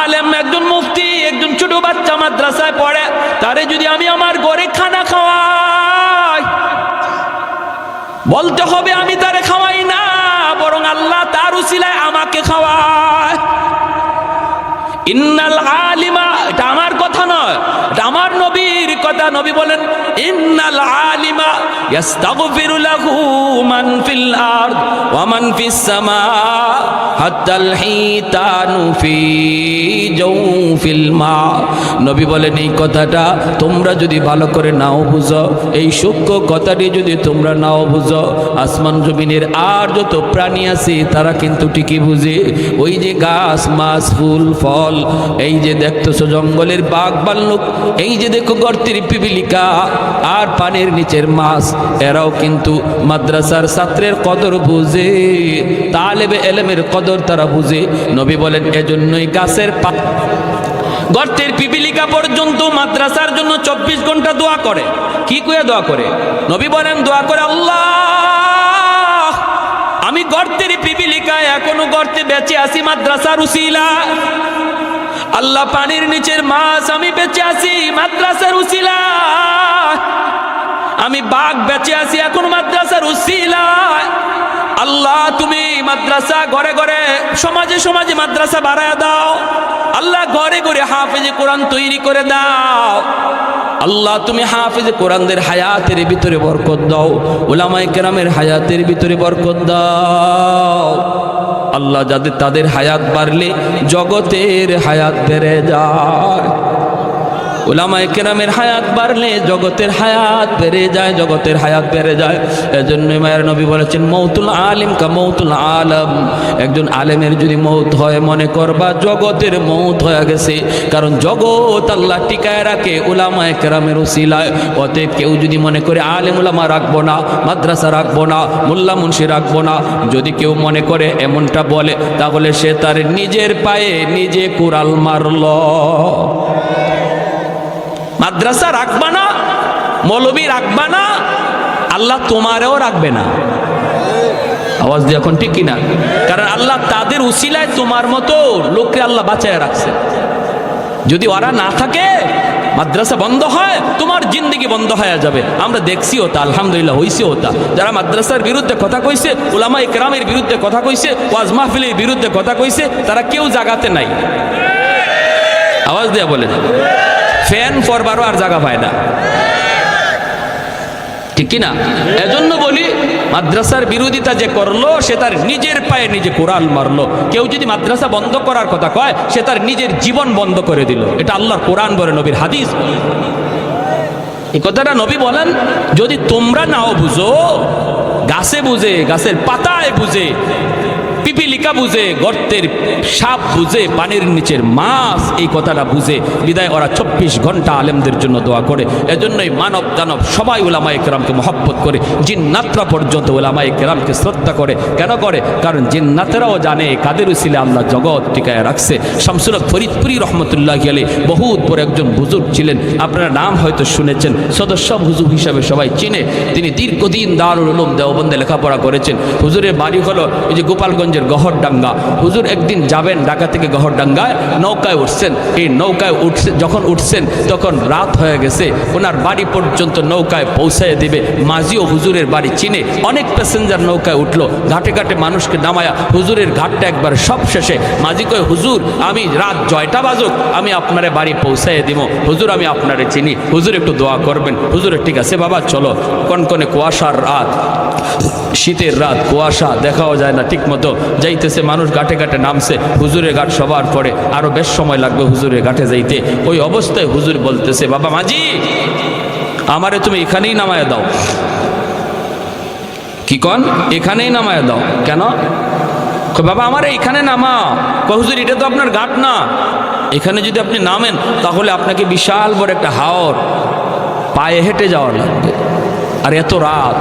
আলেম, একজন মুফতি, একজন ছোট বাচ্চা মাদ্রাসায় পড়ে, তারে যদি আমি আমার ঘরে খানা খাওয়াই, বলতে হবে আমি তারে খাওয়াই না, বরং আল্লাহ তার উসিলায় আমাকে খাওয়ায়। ইন্নাল আলিমা, এটা আমার কথা নয়, এটা আমার নবীর কথা। নবী বলেন ইন্নাল আলিমা ইস্তাগফিরু লাহু মান ফিল আরদ ওয়া মান ফিস সামা হাত্তাল হিতানু ফি জাওফিল মা। নবী বলেন এই কথাটা তোমরা যদি ভালো করে নাও বুঝো, এই সূক্ষ্ম কথাটি যদি তোমরা নাও বুঝো, আসমান জমিনের আর যত প্রাণী আছে তারা কিন্তু ঠিকই বুঝে। ওই যে গাছ, মাছ, ফুল, ফল, এই যে দেখতেছো জঙ্গলের বাঘ ভাল্লুক, এই যে দেখো গর্তের পিপিলিকা আর পানির নিচের মাছ, এরাও কিন্তু মাদ্রাসার ছাত্রের কদর বুঝে, তালেবে এলেমের কদর তারা বুঝে। নবী বলেন এজন্যই গাছের গর্তের পিপিলিকা পর্যন্ত মাদ্রাসার জন্য 24 ঘন্টা দোয়া করে। কি কইয়া দোয়া করে? নবী বলেন দোয়া করে, আল্লাহ আমি গর্তের পিপিলিকায় এখনো গর্তে বেঁচে আছি মাদ্রাসার উসিলা। আল্লাহ পানির নিচের মাছ আমি বেঁচে আছি মাদ্রাসার উসিলা। আমি বাঘ বেঁচে আছি এখন মাদ্রাসার উসিলা। আল্লাহ তুমি মাদ্রাসা ঘরে ঘরে, সমাজে সমাজে মাদ্রাসা বাড়ায় দাও। আল্লাহ ঘরে ঘরে হাফেজে কোরআন তৈরি করে দাও। আল্লাহ তুমি হাফেজে কোরআনদের হায়াতের ভিতরে বরকত দাও, উলামায়ে কেরামের হায়াতের ভিতরে বরকত দাও। আল্লাহ যাদের তাদের হায়াত বাড়লে জগতের হায়াত বেড়ে যায়। উলামায়ে কেরামের হায়াত বাড়লে জগতের হায়াত বেড়ে যায়, জগতের হায়াত বেড়ে যায়। এজন্য মায়ের নবী বলেছেন মৌতুল আলিম কা মৌতুল আলম। একজন আলেমের যদি মৌত হয় মনে করবা জগতের মৌত হয়ে গেছে, কারণ জগৎ আল্লাহ টিকায় রাখে উলামায়ে কেরামের উসিলায়। অতএব কেউ যদি মনে করে আলেম উলামা রাখবো না, মাদ্রাসা রাখবো না, মোল্লা মুন্সি রাখবো না, যদি কেউ মনে করে এমনটা বলে, তাহলে সে তার নিজের পায়ে নিজে কুড়াল মারল। মাদ্রাসা রাখবা না, মৌলবী রাখবা না, আল্লাহ তোমারেও রাখবে না। আওয়াজ দিয়ে এখন ঠিক কিনা? কারণ আল্লাহ তাদের উসিলায় তোমার মতো লোককে আল্লাহ বাঁচায় রাখছে। যদি ওরা না থাকে, মাদ্রাসা বন্ধ হয়, তোমার জিন্দেগি বন্ধ হয়ে যাবে। আমরা দেখছি ওটা, আলহামদুলিল্লাহ হইছে ওটা। যারা মাদ্রাসার বিরুদ্ধে কথা কইছে, উলামায়ে কেরামের বিরুদ্ধে কথা কইছে, ওয়াজ মাহফিলের বিরুদ্ধে কথা কইছে, তারা কেউ জাগাতে নাই। আওয়াজ দিয়ে বলেন, ফ্যান পরবারও আর জায়গা পায় না, ঠিক কিনা? এজন্য বলি মাদ্রাসার বিরোধিতা যে করলো সে তার নিজের পায়ে নিজে কোরাল মারলো। কেউ যদি মাদ্রাসা বন্ধ করার কথা কয়, সে তার নিজের জীবন বন্ধ করে দিল। এটা আল্লাহর কোরআন বলে, নবীর হাদিস। এই কথাটা নবী বলেন, যদি তোমরা নাও বুঝো, গাছে বুঝে, গাছের পাতায় বুঝে, পিপিলিকা বুঝে, গর্তের সাপ বুঝে, পানির নিচের মাছ এই কথাটা বুঝে, বিদায় ওরা 24 ঘন্টা আলেমদের জন্য দোয়া করে। এজন্যই মানব দানব সবাই উলামায়ে কেরামকে মহব্বত করে, জিন্নাতরা পর্যন্ত উলামায়ে কেরামকে শ্রদ্ধা করে। কেন করে? কারণ জিন্নাতেরাও জানে কাদের উসিলে আল্লাহ জগৎ টিকায় রাখছে। শামসুল হক ফরিদপুরি রহমতুল্লাহি আলাইহি বহুত বড় একজন বুজুর্গ ছিলেন, আপনারা নাম হয়তো শুনেছেন, সদস্য হুজুর হিসাবে সবাই চিনে। তিনি দীর্ঘদিন দারুল উলুম দেওবন্দে লেখাপড়া করেছেন। হুজুরের বাড়ি হলো এই যে গোপালগঞ্জ গহরডাঙ্গা। হুজুর একদিন যাবেন ঢাকা থেকে গহরডাঙ্গায়, নৌকায় উঠছেন। এই নৌকায় যখন উঠছেন তখন রাত হয়ে গেছে। ওনার বাড়ি পর্যন্ত নৌকায় পৌঁছায় দিবে। মাঝিও হুজুরের বাড়ি চিনে, অনেক প্যাসেঞ্জার নৌকায় উঠলো, ঘাটে ঘাটে মানুষকে নামায়া হুজুরের ঘাটটা একবার সব শেষে মাঝি কয়, হুজুর আমি রাত 9টা বাজুক আমি আপনারে বাড়ি পৌঁছায় দিব, হুজুর আমি আপনারে চিনি, হুজুর একটু দোয়া করবেন। হুজুরের ঠিক আছে বাবা চলো। কনকনে কুয়াশার রাত, শীতের রাত, কুয়াশা, দেখাও যায় না ঠিক মতো, যাইতেছে মানুষ, ঘাটে ঘাটে নামছে। হুজুরের ঘাট সবার পরে, আরো বেশ সময় লাগবে হুজুরের ঘাটে যাইতে। ওই অবস্থায় হুজুর বলতেছে, বাবা মাঝি আমারে তুমি এখানেই নামায় দাও। কি কন? এখানেই নামায় দাও। কেন? বাবা আমারে এখানে নামাও। হুজুর এটা তো আপনার ঘাট না, এখানে যদি আপনি নামেন তাহলে আপনাকে বিশাল বড় একটা হাওর পায়ে হেঁটে যাওয়ার লাগবে, আর এত রাত,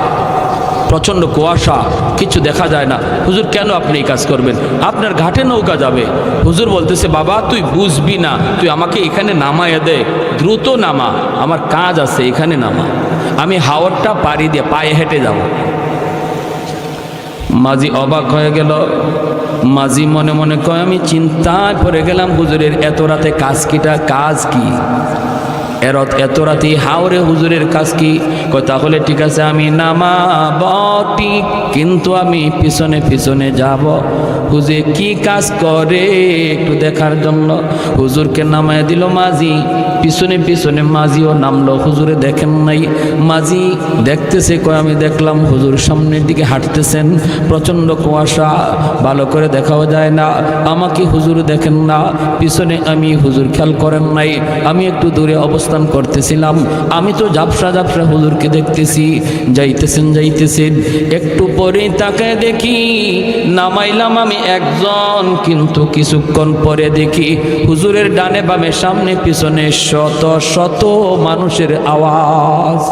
প্রচণ্ড কুয়াশা, কিছু দেখা যায় না। হুজুর কেন আপনি এই কাজ করবেন? আপনার ঘাটে নৌকা যাবে। হুজুর বলতেছে, বাবা তুই বুঝবি না, তুই আমাকে এখানে নামায় দে, দ্রুত নামা, আমার কাজ আছে, এখানে নামা, আমি হাওরটা পাড়ি দিয়ে পায়ে হেঁটে যাব। মাঝি অবাক হয়ে গেল। মাঝি মনে মনে কয়, আমি চিন্তায় পড়ে গেলাম, হুজুরের এত রাতে কাজ কিটা, কাজ কি? এত রাতে হাওরে হুজুরের কাজ কি? কয় তাহলে ঠিক আছে আমি নামাব ঠিক, কিন্তু আমি পিছনে পিছনে যাব। হুজুর কি কাজ করে একটু দেখার জন্য হুজুরকে নামায় দিল মাঝি, পিছনে পিছনে মাঝিও নামলো। হুজুরে দেখেন নাই, মাঝি দেখতেছে। কয় আমি দেখলাম হুজুর সামনের দিকে হাঁটতেছেন, প্রচণ্ড কুয়াশা, ভালো করে দেখাও যায় না। আমাকে হুজুর দেখেন না, পিছনে আমি হুজুর খেয়াল করেন নাই, আমি একটু দূরে অবস্থান করতেছিলাম। আমি তো ঝাপসা ঝাপসা হুজুরকে দেখতেছি, যাইতেছেন। একটু পরেই তাকায় দেখি নামাইলাম আমি একজন, কিন্তু কিছুক্ষণ পরে দেখি হুজুরের ডানে বামে সামনে পিছনে শত শত মানুষের আওয়াজ।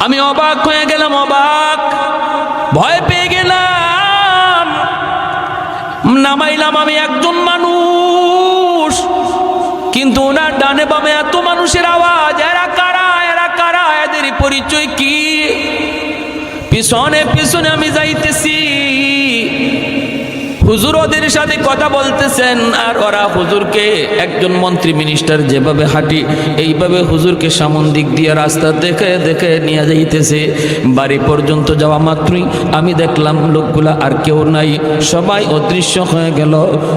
আমি অবাক হয়ে গেলাম, অবাক, ভয় পেয়ে গেলাম। নামাইলাম আমি একজন মানুষ, কিন্তু ওনার ডানে বামে এত মানুষের আওয়াজ। এরা কারা? এদের পরিচয় কি? পিছনে পিছনে আমি যাইতেছি, হুজুর ওদের সাথে কথা বলতেছেন, আর ওরা হুজুরকে, একজন মন্ত্রী মিনিস্টার যেভাবে হাঁটি এইভাবে হুজুরকে সামন দিক দিয়ে রাস্তা দেখে দেখে নিয়ে যাইতেছে। বাড়ি পর্যন্ত যাওয়া মাত্রই আমি দেখলাম লোকগুলা আর কেউ নাই, সবাই অদৃশ্য হয়ে গেল।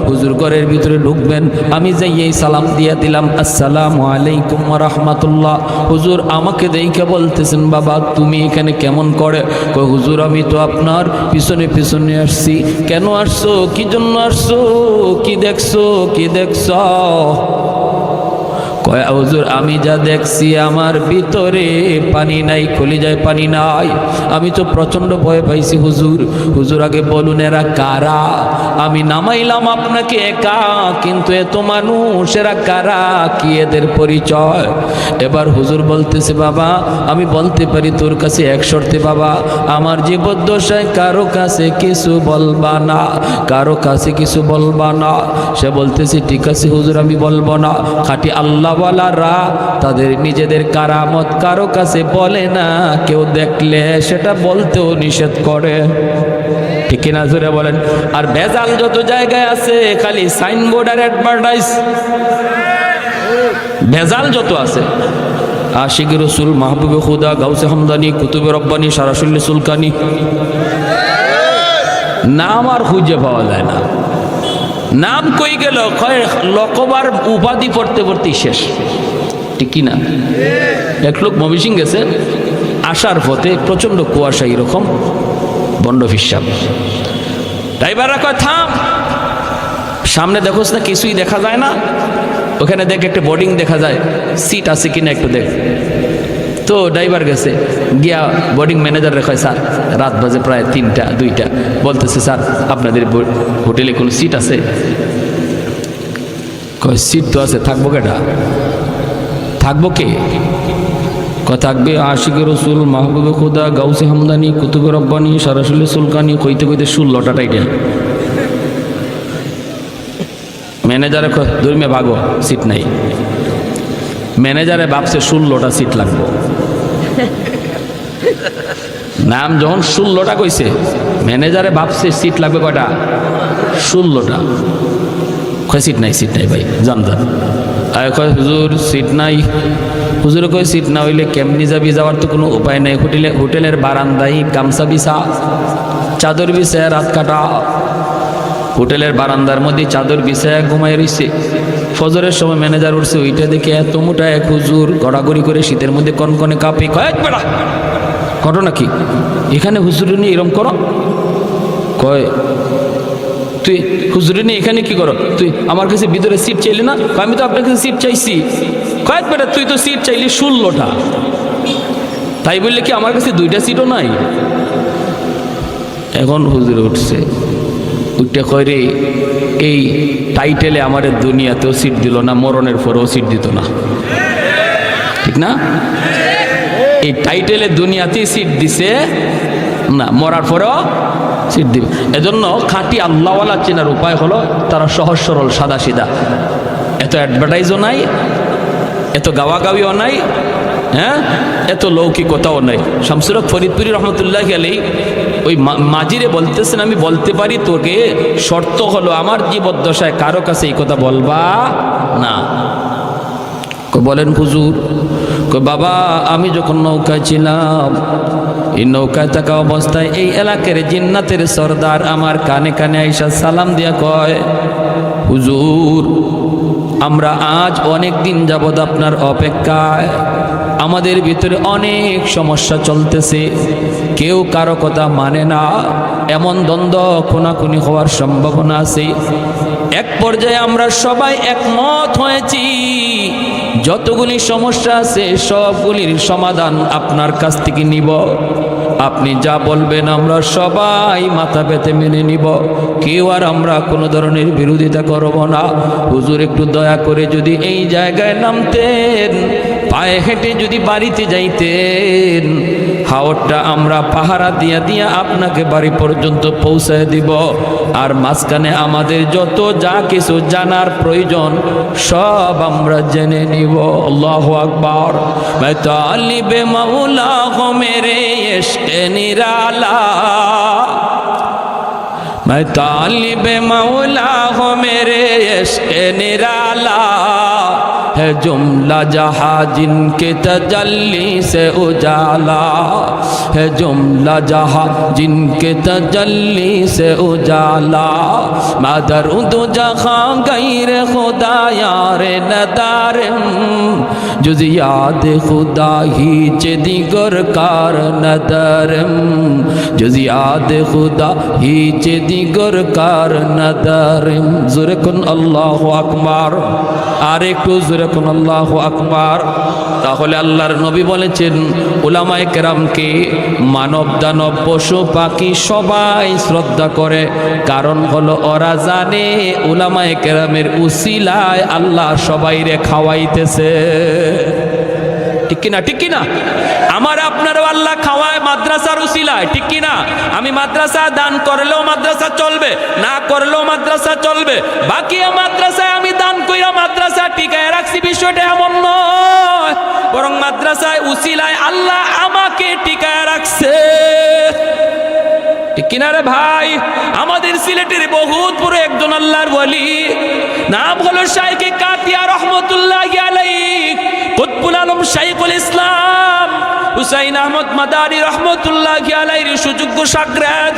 হুজুর ঘরের ভিতরে ঢুকবেন, আমি যাইয়েই সালাম দিয়ে দিলাম, আসসালামু আলাইকুম ওয়া রাহমাতুল্লাহ। হুজুর আমাকে দেখে বলতেছেন, বাবা তুমি এখানে কেমন করে? কই হুজুর আমি তো আপনার পিছনে পিছনে আসছি। কেন আসছো? কি জন্য আসছো? কি দেখছো? কয় হুজুর আমি যা দেখছি আমার ভিতরে পানি নাই, কলিজায় পানি নাই। আমি তো প্রচন্ড ভয় পাইছি হুজুর আগে বলুন এরা কারা? আমি নামাইলাম আপনাকে একা, কিন্তু এত মানুষ, এরা কারা? কি এদের পরিচয়? এবার হুজুর বলতেছে, বাবা আমি বলতে পারি তোর কাছে এক শর্তে, বাবা আমার জীবদ্দশায় কারো কাছে কিছু বলবা না, কারো কাছে কিছু বলবা না। সে বলতেছে ঠিক আছে হুজুর আমি বলবো না। খাঁটি আল্লাহওয়ালারা তাদের নিজেদের কারামত কারো কাছে বলে না, কেউ দেখলে সেটা বলতেও নিষেধ করে, ঠিক কিনা জোরে বলেন? আর ভেজাল যত জায়গায় আছে খালি সাইনবোর্ড আর অ্যাডভার্টাইজ, ভেজাল যত আছে। আশিক রসুল, মাহবুবে খুদা, গাউসে হামদানি, কুতুবে রব্বানি, সারাসুল্লি সুলকানি, নাম আর খুঁজে পাওয়া যায় না। নাম কই গেল? লকবার উপাধি পড়তে পড়তেই শেষ, ঠিক কিনা? এক লোক ময়মনসিং গেছে, আসার পথে প্রচন্ড কুয়াশা, এরকম বন্ড ফিসাব। ড্রাইভাররা কয় থাম, সামনে দেখোস না কিছুই দেখা যায় না? ওখানে দেখ একটা বোর্ডিং দেখা যায়, সিট আছে কিনা একটু দেখ। তো ড্রাইভার গেছে, গিয়া বোর্ডিং ম্যানেজার রেখায়, স্যার রাত বাজে প্রায় 3টা 2টা, বলতেছে স্যার আপনাদের হোটেলে কোনো সিট আছে? কয় সিট তো আছে, থাকবো কেটা? থাকবো কে? থাকবে আশিক রসুল, মাহবুবে খুদা, গাউসে হামদানি, কুতুবে রব্বানি, সারাসুল্লি সুলকানি, কইতে 16টা টাইটেল। ম্যানেজারে ধর্মে ভাগো, সিট নাই। ম্যানেজারে ভাবছে 16টা সিট লাগবে। নাম যখন 16টা কইছে, ম্যানেজারে ভাবছে সিট লাগবে কয়টা? 16টা। কয় সিট নাই ভাই, জান কয় হুজুর সিট নাই। হুজুরে কয় সিট না হইলে কেমনি যাবি? যাওয়ার তো কোনো উপায় নাই। হোটেলের বারান্দায় গামছা বিছা, চাদর বিছায় রাত কাটা। হোটেলের বারান্দার মধ্যে চাদর বিছায় ঘুমাই রইছে। ফজরের সময় ম্যানেজার উঠছে, ওইটা দেখে এত মোটা এক হুজুর গড়াগড়ি করে শীতের মধ্যে কনকনে কাঁপে। কয় বেড়া ঘটনা কি? এখানে হুজুর নিয়ে এরম করো? কয় তুই হুজুর নিয়ে এখানে কি করো? তুই আমার কাছে ভিতরে সিট চাইলি না? আমি তো আপনার কাছে সিট চাইছি। কয় বেটা তুই তো সিট চাইলি 16টা, তাই বললে কি আমার কাছে 2টা সিটও নাই? এখন হুজুরে উঠছে, উঠতে কয় রে এই টাইটেলে আমাদের দুনিয়াতেও সিট দিল না, মরণের পরেও সিট দিত না, ঠিক না? এই টাইটেলে দুনিয়াতেই সিট দিছে না, মরার পরেও সিট দিবে। এজন্য খাঁটি আল্লাহওয়ালা চেনার উপায় হলো তারা সহজ সরল সাদা সিধা, এত অ্যাডভার্টাইজও নাই, এত গাওয়াগাওয়িও নাই, হ্যাঁ এত লৌকিকতাও নাই। শামসুল হক ফরিদপুরি রহমতুল্লাহি আলাইহি ওই মাজিরে বলতেছেন, আমি বলতে পারি তোকে, শর্ত হলো আমার জীবদ্দশায় কারো কাছে এই কথা বলবা না। বলেন হুজুর? বাবা আমি যখন নৌকায় ছিলাম, এই নৌকায় থাকা অবস্থায় এই এলাকার জিন্নাতের সর্দার আমার কানে কানে আইসা সালাম দিয়া কয়, হুজুর আমরা আজ অনেক দিন যাবৎ আপনার অপেক্ষায়, আমাদের ভিতরে অনেক সমস্যা চলতেছে, কেউ কারো কথা মানে না, এমন দ্বন্দ্ব খুনাখুনি হওয়ার সম্ভাবনা আছে। এক পর্যায়ে আমরা সবাই একমত হয়েছি যতগুলি সমস্যা আছে সবগুলির সমাধান আপনার কাছ থেকে নিব, আপনি যা বলবেন আমরা সবাই মাথা পেতে মেনে নিব, কেউ আর আমরা কোনো ধরনের বিরোধিতা করব না। হুজুর একটু দয়া করে যদি এই জায়গায় নামতেন, পায়ে হেঁটে যদি বাড়িতে যাইতেন, হাওরটা আমরা পাহারা দিয়া দিয়া আপনাকে বাড়ি পর্যন্ত পৌঁছায় দিব, আর মাঝখানে আমাদের যত যা কিছু জানার প্রয়োজন সব আমরা জেনে নিব। আল্লাহু আকবার। मैं तालिब मौला हूँ मेरे इश्क़ निराला, मैं तालिब मौला हूँ मेरे इश्क़ निराला, है जुमला जहाँ जिनके तजल्ली से उजाला, है जुमला जहाँ जिनके तजल्ली से उजाला, मैं दरूद जहाँ गैर खुदा यार नदारम, जुज़ याद खुदा ही चे दिगर कार नदारम, जुज़ याद खुदा ही चे दिगर कार नदारम। ज़ोरे कुन अल्लाहु अकबर। আর একটু জোরে কোন আল্লাহু আকবার। তাহলে আল্লাহর নবী বলেছেন উলামায়ে কেরামকে মানব দানব পশু পাখি সবাই শ্রদ্ধা করে, কারণ হলো ওরা জানে উলামায়ে কেরামের উসিলায় আল্লাহ সবাইরে খাওয়াইতেছে। ঠিক কিনা? ঠিক কিনা? আমার আপনারও আল্লাহ খাওয়ায় মাদ্রাসার উসিলায়, ঠিক কিনা? আমি মাদ্রাসা দান করলেও মাদ্রাসা চলবে, না করলেও মাদ্রাসা চলবে, বাকি মাদ্রাসায় আমি দান কইরা মাদ্রাসা টিকায় রাখছি, বিষয়টা এমন নয়, বরং মাদ্রাসায় উসিলায় আল্লাহ আমাকে টিকায় রাখছে। ঠিক কিনা রে ভাই? আমাদের সিলেটের বহুত পুরো একজন আল্লাহর ওয়ালি, নাম হলো শাইখ কাতিয়া রহমতুল্লাহি আলাইহি, কুতবুল আলম শাইখুল ইসলাম হুসাইন আহমদ মাদানী রহমতুল্লাহি আলাইহির সুযোগ্য শাগরেদ।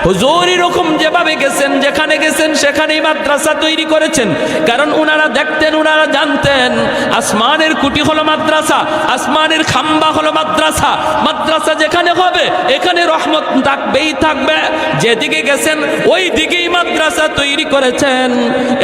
হুজুর এরকম যেভাবে গেছেন, যেখানে গেছেন সেখানেই মাদ্রাসা তৈরি করেছেন, কারণ ওনারা দেখতেন, ওনারা জানতেন আসমানের কুটি হলো মাদ্রাসা, আসমানের খাম্বা হলো মাদ্রাসা, মাদ্রাসা যেখানে হবে এখানে রহমত থাকবেই থাকবে। যেদিকে গেছেন ওই দিকেই মাদ্রাসা তৈরি করেছেন।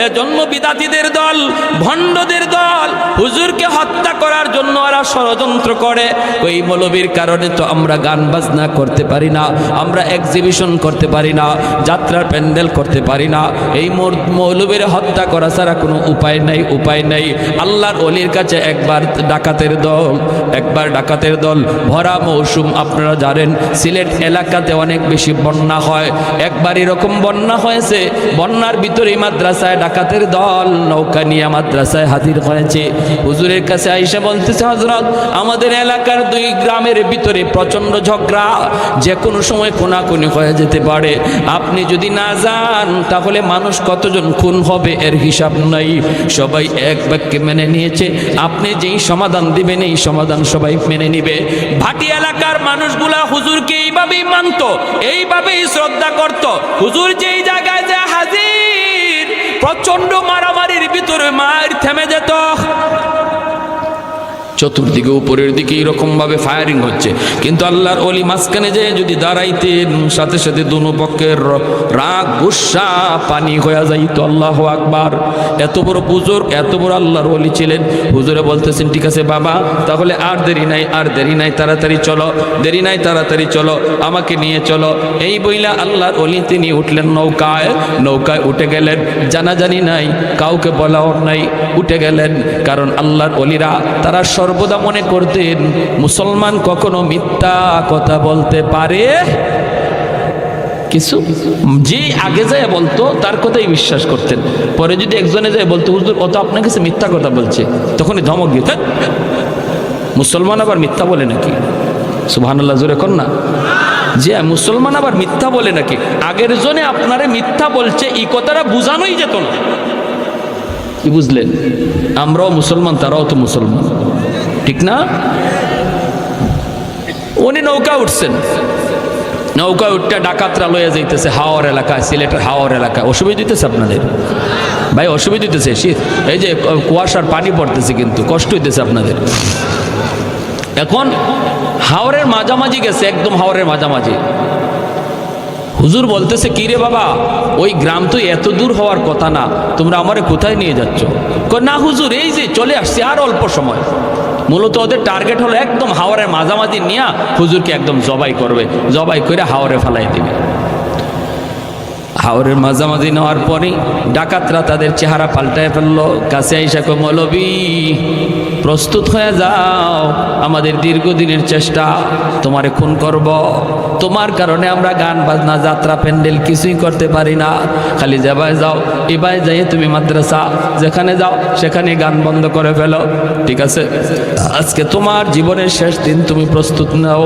এজন্য বিদাতীদের দল, ভণ্ডদের দল হুজুরকে হত্যা করার জন্য ওরা ষড়যন্ত্র করে। ওই মৌলবীর কারণে তো আমরা গান বাজনা করতে পারি না, আমরা এক্সিবিশন করতে পারি না, যাত্রার প্যান্ডেল করতে পারি না। এই মৌলবীর হত্যা করা ছাড়া কোনো উপায় নাই, উপায় নাই। আল্লাহর ওলির কাছে একবার ডাকাতের দল ভরা মৌসুম, আপনারা জানেন সিলেট এলাকাতে অনেক বেশি বন্যা হয়। একবার এরকম বন্যা হয়েছে, বন্যার ভিতরে মাদ্রাসায় ডাকাতের দল নৌকা নিয়ে মাদ্রাসায় হাজির হয়েছে। হুজুরের কাছে আইসা বলতেছে, হযরত আমাদের এলাকার দুই গ্রামের ভিতরে প্রচন্ড ঝগড়া, যে কোনো সময় খুনাখুনি হয়ে যেতে পারে, আপনি যদি না যান তাহলে মানুষ কতজন খুন হবে এর হিসাব নাই। সবাই এক বাক্যে মেনে নিয়েছে, আপনি যেই সমাধান দিবেন এই সমাধান সবাই মেনে নিবে। ভাটি এলাকার মানুষগুলা হুজুরকে এইভাবেই মানত, এইভাবেই শ্রদ্ধা করত। হুজুর যেই জায়গায় যে হাজির, প্রচন্ড মারামারির ভিতরে মার থেমে যেত। চতুর্দিকে উপরের দিকে এরকম ভাবে ফায়ারিং হচ্ছে, কিন্তু আল্লাহর ওলি মাঝখানে যে যদি দাঁড়াইতেন, সাথে সাথে দুনো পক্ষের রাগ গুসা পানি হয়ে যাইত। আল্লাহু আকবার। এত বড় বুজুর্গ, এত বড় আল্লাহর ওলি ছিলেন। হুজুরে বলতেছেন, ঠিক আছে বাবা, তাহলে আর দেরি নাই, আর দেরি নাই, তাড়াতাড়ি চলো, দেরি নাই, তাড়াতাড়ি চলো, আমাকে নিয়ে চলো। এই বইলা আল্লাহর ওলি তিনি উঠলেন নৌকায়, নৌকায় উঠে গেলেন, জানাজানি নাই, কাউকে বলাও নাই, উঠে গেলেন। কারণ আল্লাহর ওলিরা তারা সর্বদা মনে করতেন মুসলমান কখনো মিথ্যা কথা বলতে পারে কিছু, যে আগে যায় বলতো তার কথাই বিশ্বাস করতেন। পরে যদি একজনে যায় বলতো, হুজুর ও তো আপনার কাছে মিথ্যা কথা বলছে, তখনই ধমক দিতেন, মুসলমান আবার মিথ্যা বলে নাকি? সুবহানাল্লাহ, জোরে কর না। যে মুসলমান আবার মিথ্যা বলে নাকি? আগের জনে আপনারে মিথ্যা বলছে এই কথাটা বোঝানোই যেত না। কি বুঝলেন? আমরাও মুসলমান, তারাও তো মুসলমান, ঠিক না? উনি নৌকা উঠছেন, নৌকা উঠতে ডাকাতরা লয়ে যাইতেছে হাওর এলাকায়, সিলেটের হাওর এলাকায়। অসুবিধা দিতেছে আপনাদের ভাই? অসুবিধা দিতেছে? শীত, এই যে কুয়াশার পানি পড়তেছে, কিন্তু কষ্ট হইতেছে আপনাদের। এখন হাওরের মাঝামাঝি গেছে, একদম হাওরের মাঝামাঝি। হুজুর বলতেছে, কি রে বাবা, ওই গ্রাম তো এত দূর হওয়ার কথা না, তোমরা আমারে কোথায় নিয়ে যাচ্ছ? না হুজুর, এই যে চলে আসছি, আর অল্প সময়। মূলত ওদের টার্গেট হলো একদম হাওরের মাঝামাঝি নিয়ে হুজুরকে একদম জবাই করবে, জবাই করে হাওরে ফেলাই দিবে। হাওরের মাঝামাঝি নেওয়ার পরেই ডাকাতরা তাদের চেহারা পাল্টায় ফেললো। কাছে আইসা কো, মৌলবী প্রস্তুত হয়ে যাও, আমাদের দীর্ঘদিনের চেষ্টা, তোমারে খুন করব। তোমার কারণে আমরা গান বাজনা, যাত্রা, প্যান্ডেল কিছুই করতে পারি না। খালি যাবায় যাও, এবারে যাইয়ে তুমি মাদ্রাসা, যেখানে যাও সেখানে গান বন্ধ করে ফেলো, ঠিক আছে? আজকে তোমার জীবনের শেষ দিন, তুমি প্রস্তুত নাও।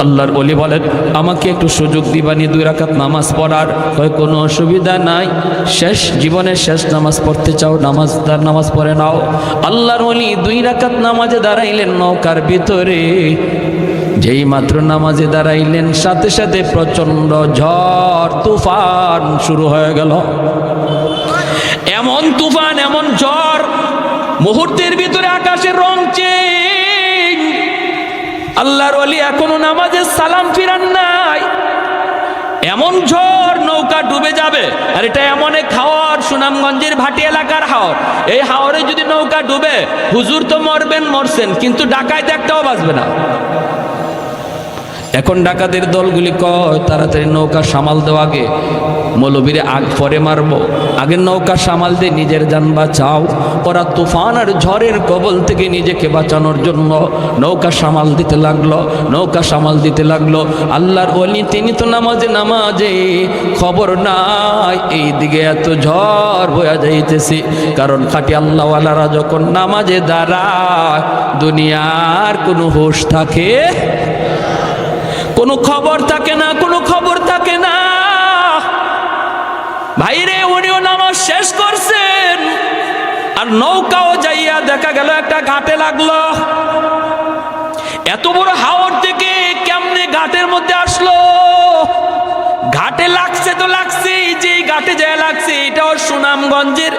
আল্লাহর ওলি বলেন, আমাকে একটু সুযোগ দিবানি 2 রাকাত নামাজ পড়ার? হয় কোনো অসুবিধা নাই, শেষ জীবনের শেষ নামাজ পড়তে চাও, নামাজ পড়ে নাও। আল্লাহর ওলি 2 রাকাত নামাজে দাঁড়াইলেন নৌকার ভিতরে। যেই মাত্র নামাজে দাঁড়াইলেন, সাথে সাথে প্রচন্ড ঝড় তুফান শুরু হয়ে গেল। এমন তুফান, এমন ঝড়, মুহূর্তের ভিতরে আকাশের রং চেঞ্জ। আল্লাহর ওলি এখনো নামাজে সালাম ফিরান নাই। এমন ঝড়, নৌকা ডুবে যাবে। আর এটা এমন এক হাওর, সুনামগঞ্জের ভাটি এলাকার হাওর। এই হাওরে যদি নৌকা ডুবে, হুজুর তো মরবেন, মরছেন, কিন্তু ডাকাইতে একটাও বাঁচবে না। এখন ডাকাতের দলগুলি কয়, তাড়াতাড়ি নৌকা সামাল দেও, আগে মৌলবীরে আগ পরে মারবো, আগে নৌকা সামাল দিয়ে নিজের জান বাঁচাও। ওরা তুফান আর ঝড়ের কবল থেকে নিজেকে বাঁচানোর জন্য নৌকা সামাল দিতে লাগলো, নৌকা সামাল দিতে লাগলো। আল্লাহর ওলি তিনি তো নামাজে খবর নাই এইদিকে এত ঝড় বয়া যাইতেছে। কারণ খাঁটি আল্লাহওয়ালারা যখন নামাজে দাঁড়ায়, দুনিয়ার কোনো হোশ থাকে, কোনো খবর থাকে না, কোনো খবর থাকে না। ভাইরে, উনিও নামাজ শেষ করছেন, আর নৌকাও যাইয়া দেখা গেল একটা ঘাটে লাগলো। এত বড় হাওর থেকে কেমনে ঘাটের মধ্যে আসলো? ঘাটে লাগছে তো লাগছে, যে ঘাটে যায় লাগছে, এটাও সুনামগঞ্জের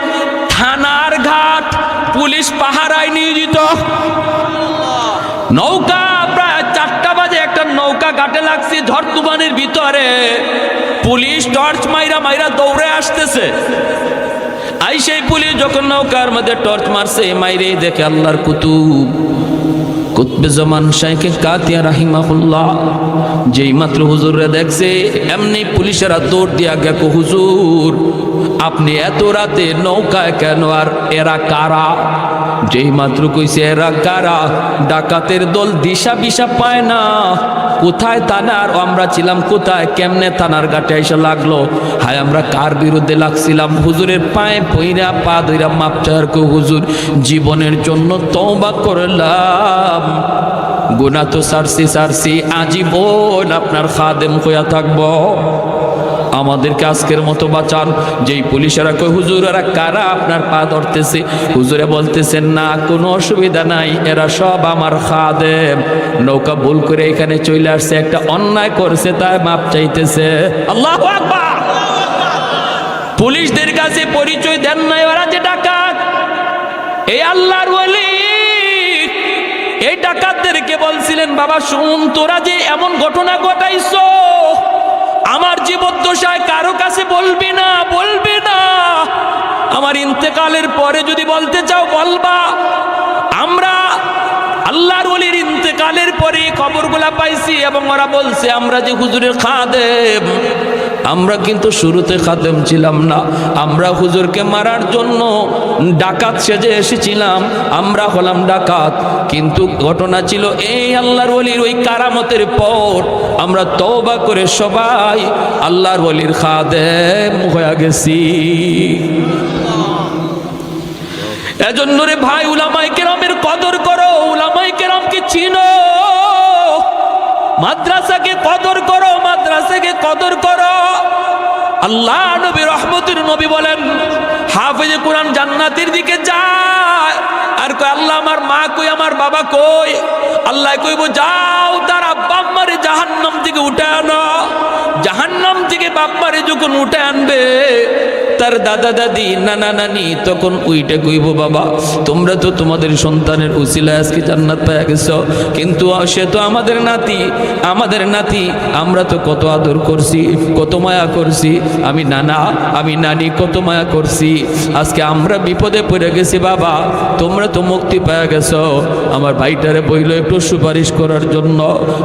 থানার ঘাট, পুলিশ পাহারায় নিয়োজিত। নৌকা প্রায় 4টা বাজে একটা নৌকা ঘাটে লাগছে, ঝড় তুফানের ভিতরে। পুলিশ টর্চ মাইরা দৌড়ে আসতেছে। আই সেই পুলিশ যখন নৌকার মধ্যে টর্চ মারছে, মাইরে দেখে আল্লাহর কুতুবে জামান শাইখে কাতিয়া রাহিমাহুল্লাহ। যেই মাত্র হুজুররে দেখছে, এমনি পুলিশেরা দৌড় দিয়া গেছে, হুজুর আপনি এত রাতে নৌকায় কেন, আর এরা কারা? যেই মাত্র কইছে এরা কারা, ডাকাতের দল দিশা বিশা পায় না, কোথায় থানা, আর আমরা ছিলাম কোথায়, কেমনে থানার ঘাটে এসে লাগলো। হায় আমরা কার বিরুদ্ধে লাগছিলাম? হুজুরের পায়ে পইরা পা ধইরা মাপ চাওয়ার কো, হুজুর জীবনের জন্য তওবা করলাম, গুনাহ তো সারছি, আজীবন আপনার খাদেম হইয়া থাকবো, আমাদেরকে আজকের মতো বাঁচান। যেই পুলিশেরা কই, হুজুর এরা কারা, আপনার পা ধরতেছে? হুজুরে বলতেছেন, না কোনো অসুবিধা নাই, এরা সব আমার খাদেম, নৌকা ভুল করে এখানে চলে আসছে, একটা অন্যায় করেছে, তাই মাপ চাইতেছে। আল্লাহু আকবার। পুলিশদের কাছে পরিচয় দেন নাই, ওরা যে ডাকাত। এই আল্লাহর ওলি এই ডাকাতদেরকে বলছিলেন, বাবা শুন, তোরা যে এমন ঘটনা ঘটাইছো, আমার জীবদ্দশায় কারো কাছে বলবি না, আমার ইন্তেকালের পরে যদি বলতে চাও বলবা। আমরা আল্লাহর ওলির ইন্তেকালের পরে খবরগুলা পাইছি, এবং ওরা বলছে আমরা যে হুজুরের খাদেম, আমরা কিন্তু শুরুতে খাদেম ছিলাম না, আমরা হুজুরকে মারার জন্য ডাকাত সেজে এসেছিলাম, আমরা হলাম ডাকাত। কিন্তু ঘটনা ছিল এই, আল্লাহর ওলির ওই কারামতের পর আমরা তওবা করে সবাই আল্লাহর ওলির খাদেম হয়ে গেছি। এজন্য রে ভাই, উলামায়ে কেরামের কদর করো, উলামায়ে কেরামকে চিনো, মাদ্রাসাকে কদর করো, মাদ্রাসাকে কদর করো। আল্লাহ নবী রহমতের নবী বলেন হাফেজে কোরআন জান্নাতের দিকে যায় আর কয় আল্লাহ আমার মা কই আমার বাবা কই আল্লাহ কইব যাও তার আব্বা আম্মারে জাহান্নাম থেকে উঠে আনো জাহান্নাম থেকে বাপ্পারে যখন উঠে আনবে তার দাদা দাদি নানা নানি তখন উইটা কইব বাবা তোমরা তো তোমাদের সন্তানের উসিলায় আজকে জান্নাত পেয়ে গেছো কিন্তু সে তো আমাদের নাতি আমরা তো কত আদর করছি কত মায়া করছি আমি নানা আমি নানি কত মায়া করছি আজকে আমরা বিপদে পড়ে গেছি বাবা তোমরা তো মুক্তি পেয়ে গেছো আমার ভাইটারে বইল একটু সুপারিশ করার জন্য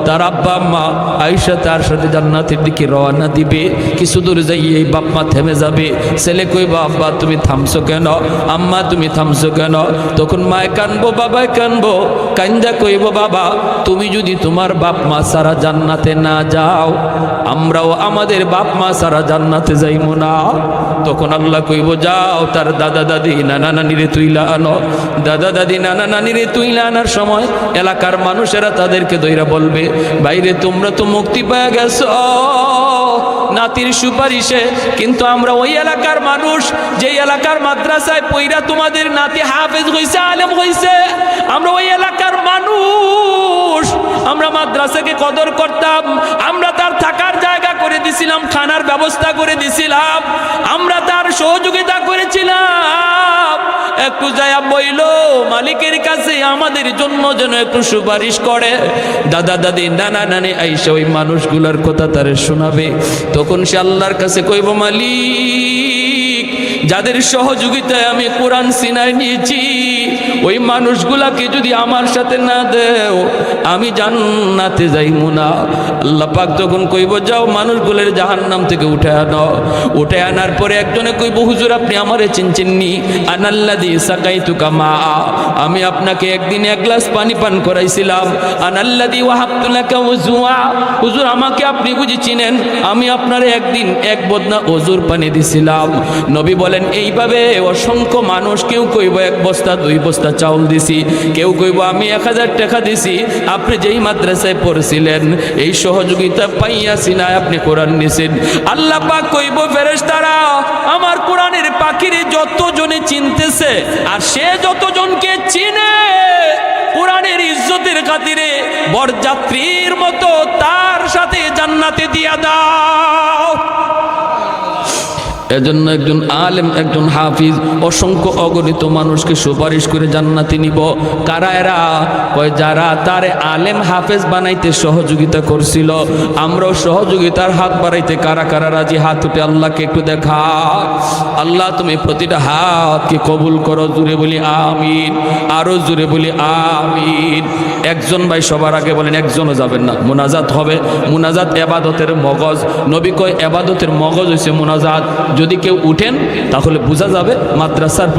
তার আব্বা আম্মা আয়েশা তার সাথে জান্নাতের দিকে রওনা দিবে কিছু দূর যাই এই বাপ মা থেমে যাবে ছেলে কইবা আব্বা তুমি থামছো কেন আম্মা তুমি থামছো কেন তখন মায় কানবো বাবায় কানবো কান্দা কইব বাবা তুমি যদি তোমার বাপ মা সারা জান্নাতে না যাও আমরাও আমাদের বাপ মা সারা জান্নাতে যাইবো না তখন আল্লাহ কইব যাও তার দাদা দাদি নানা নানিরে তুইলা আনো দাদা দাদি নানা নানিরে তুইলা আনার সময় এলাকার মানুষেরা তাদেরকে দইরা বলবে বাইরে তোমরা তো মুক্তি পেয়ে গেছো নাতির সুপারিশে কিন্তু আমরা ওই এলাকার মানুষ যে এলাকার মাদ্রাসায় পইরা তোমাদের নাতি হাফেজ হইছে আলেম হইছে আমরা ওই এলাকার মানুষ আমরা মাদ্রাসাকে কদর করতাম আমরা তার থাকার জায়গা করে দিছিলাম খানার ব্যবস্থা করে দিছিলাম আমরা তার সহযোগিতা করেছিলাম একটু যায়া বইল মালিকের কাছে আমাদের জন্য যেন একটু সুপারিশ করে দাদা দাদি নানা নানি আইসা ওই মানুষগুলোর কথা তারে শোনাবে তখন সে আল্লাহর কাছে কইব মালিক যাদের সহযোগিতায় আমি কোরআন সিনায় নিয়েছি ওই মানুষগুলাকে যদি আমার সাথে না দেও আমি জান্নাতে যাইমু না আল্লাহ পাক তখন কইব যাও মানুষগুলোর জাহান্নাম থেকে উঠে আনো উঠে আনার পরে একজনে কইব হুজুর আপনি আমারে চিনছেননি আনাল্লাযী সাকাইতুকা মা আমি আপনাকে একদিন এক গ্লাস পানি পান করাইছিলাম আনাল্লাযী ওয়াহাবতু লাকা ওযুআ হুজুর আমাকে আপনি বুঝি চিনেন আমি আপনারে একদিন এক বদনা ওজুর পানি দিছিলাম নবী বলেন এইভাবে অসংখ্য মানুষ কেউ কইব এক বস্তা দুই বস্তা চাউল দিছি কেউ কইব আমি 1000 টাকা দিছি আপনি যেই মাদ্রাসায় পড়ছিলেন এই সহযোগিতা পাইয়া সিনায় আপনি কোরআন নিছেন আল্লাহ পাক কইব ফেরেশতারা আমার কোরআনের পাখিরে যতজনে চিনতেছে আর সে যতজনকে চিনে কোরআনের ইজ্জতের খাতিরে বরযাত্রীর মতো তার সাথে জান্নাতে দিয়া দাও এজন্য একজন আলেম একজন হাফিজ অসংখ্য অগণিত মানুষকে সুপারিশ করে জান্নাতে নিব কারা এরা কয় যারা তারে আলেম হাফেজ বানাইতে সহযোগিতা করছিল আমরাও সহযোগিতার হাত বাড়াইতে কারা কারা রাজি হাত উঠে আল্লাহকে একটু দেখা আল্লাহ তুমি প্রতিটা হাতকে কবুল করো জুড়ে বলি আমিন আরো জুড়ে বলি আমিন একজন ভাই সবার আগে বলেন একজনও যাবেন না মুনাজাত হবে মুনাজাত ইবাদতের মগজ নবী কয় ইবাদতের মগজ হইছে মুনাজাত যদি কেউ উঠেন তাহলে বোঝা যাবে মাদ্রাসার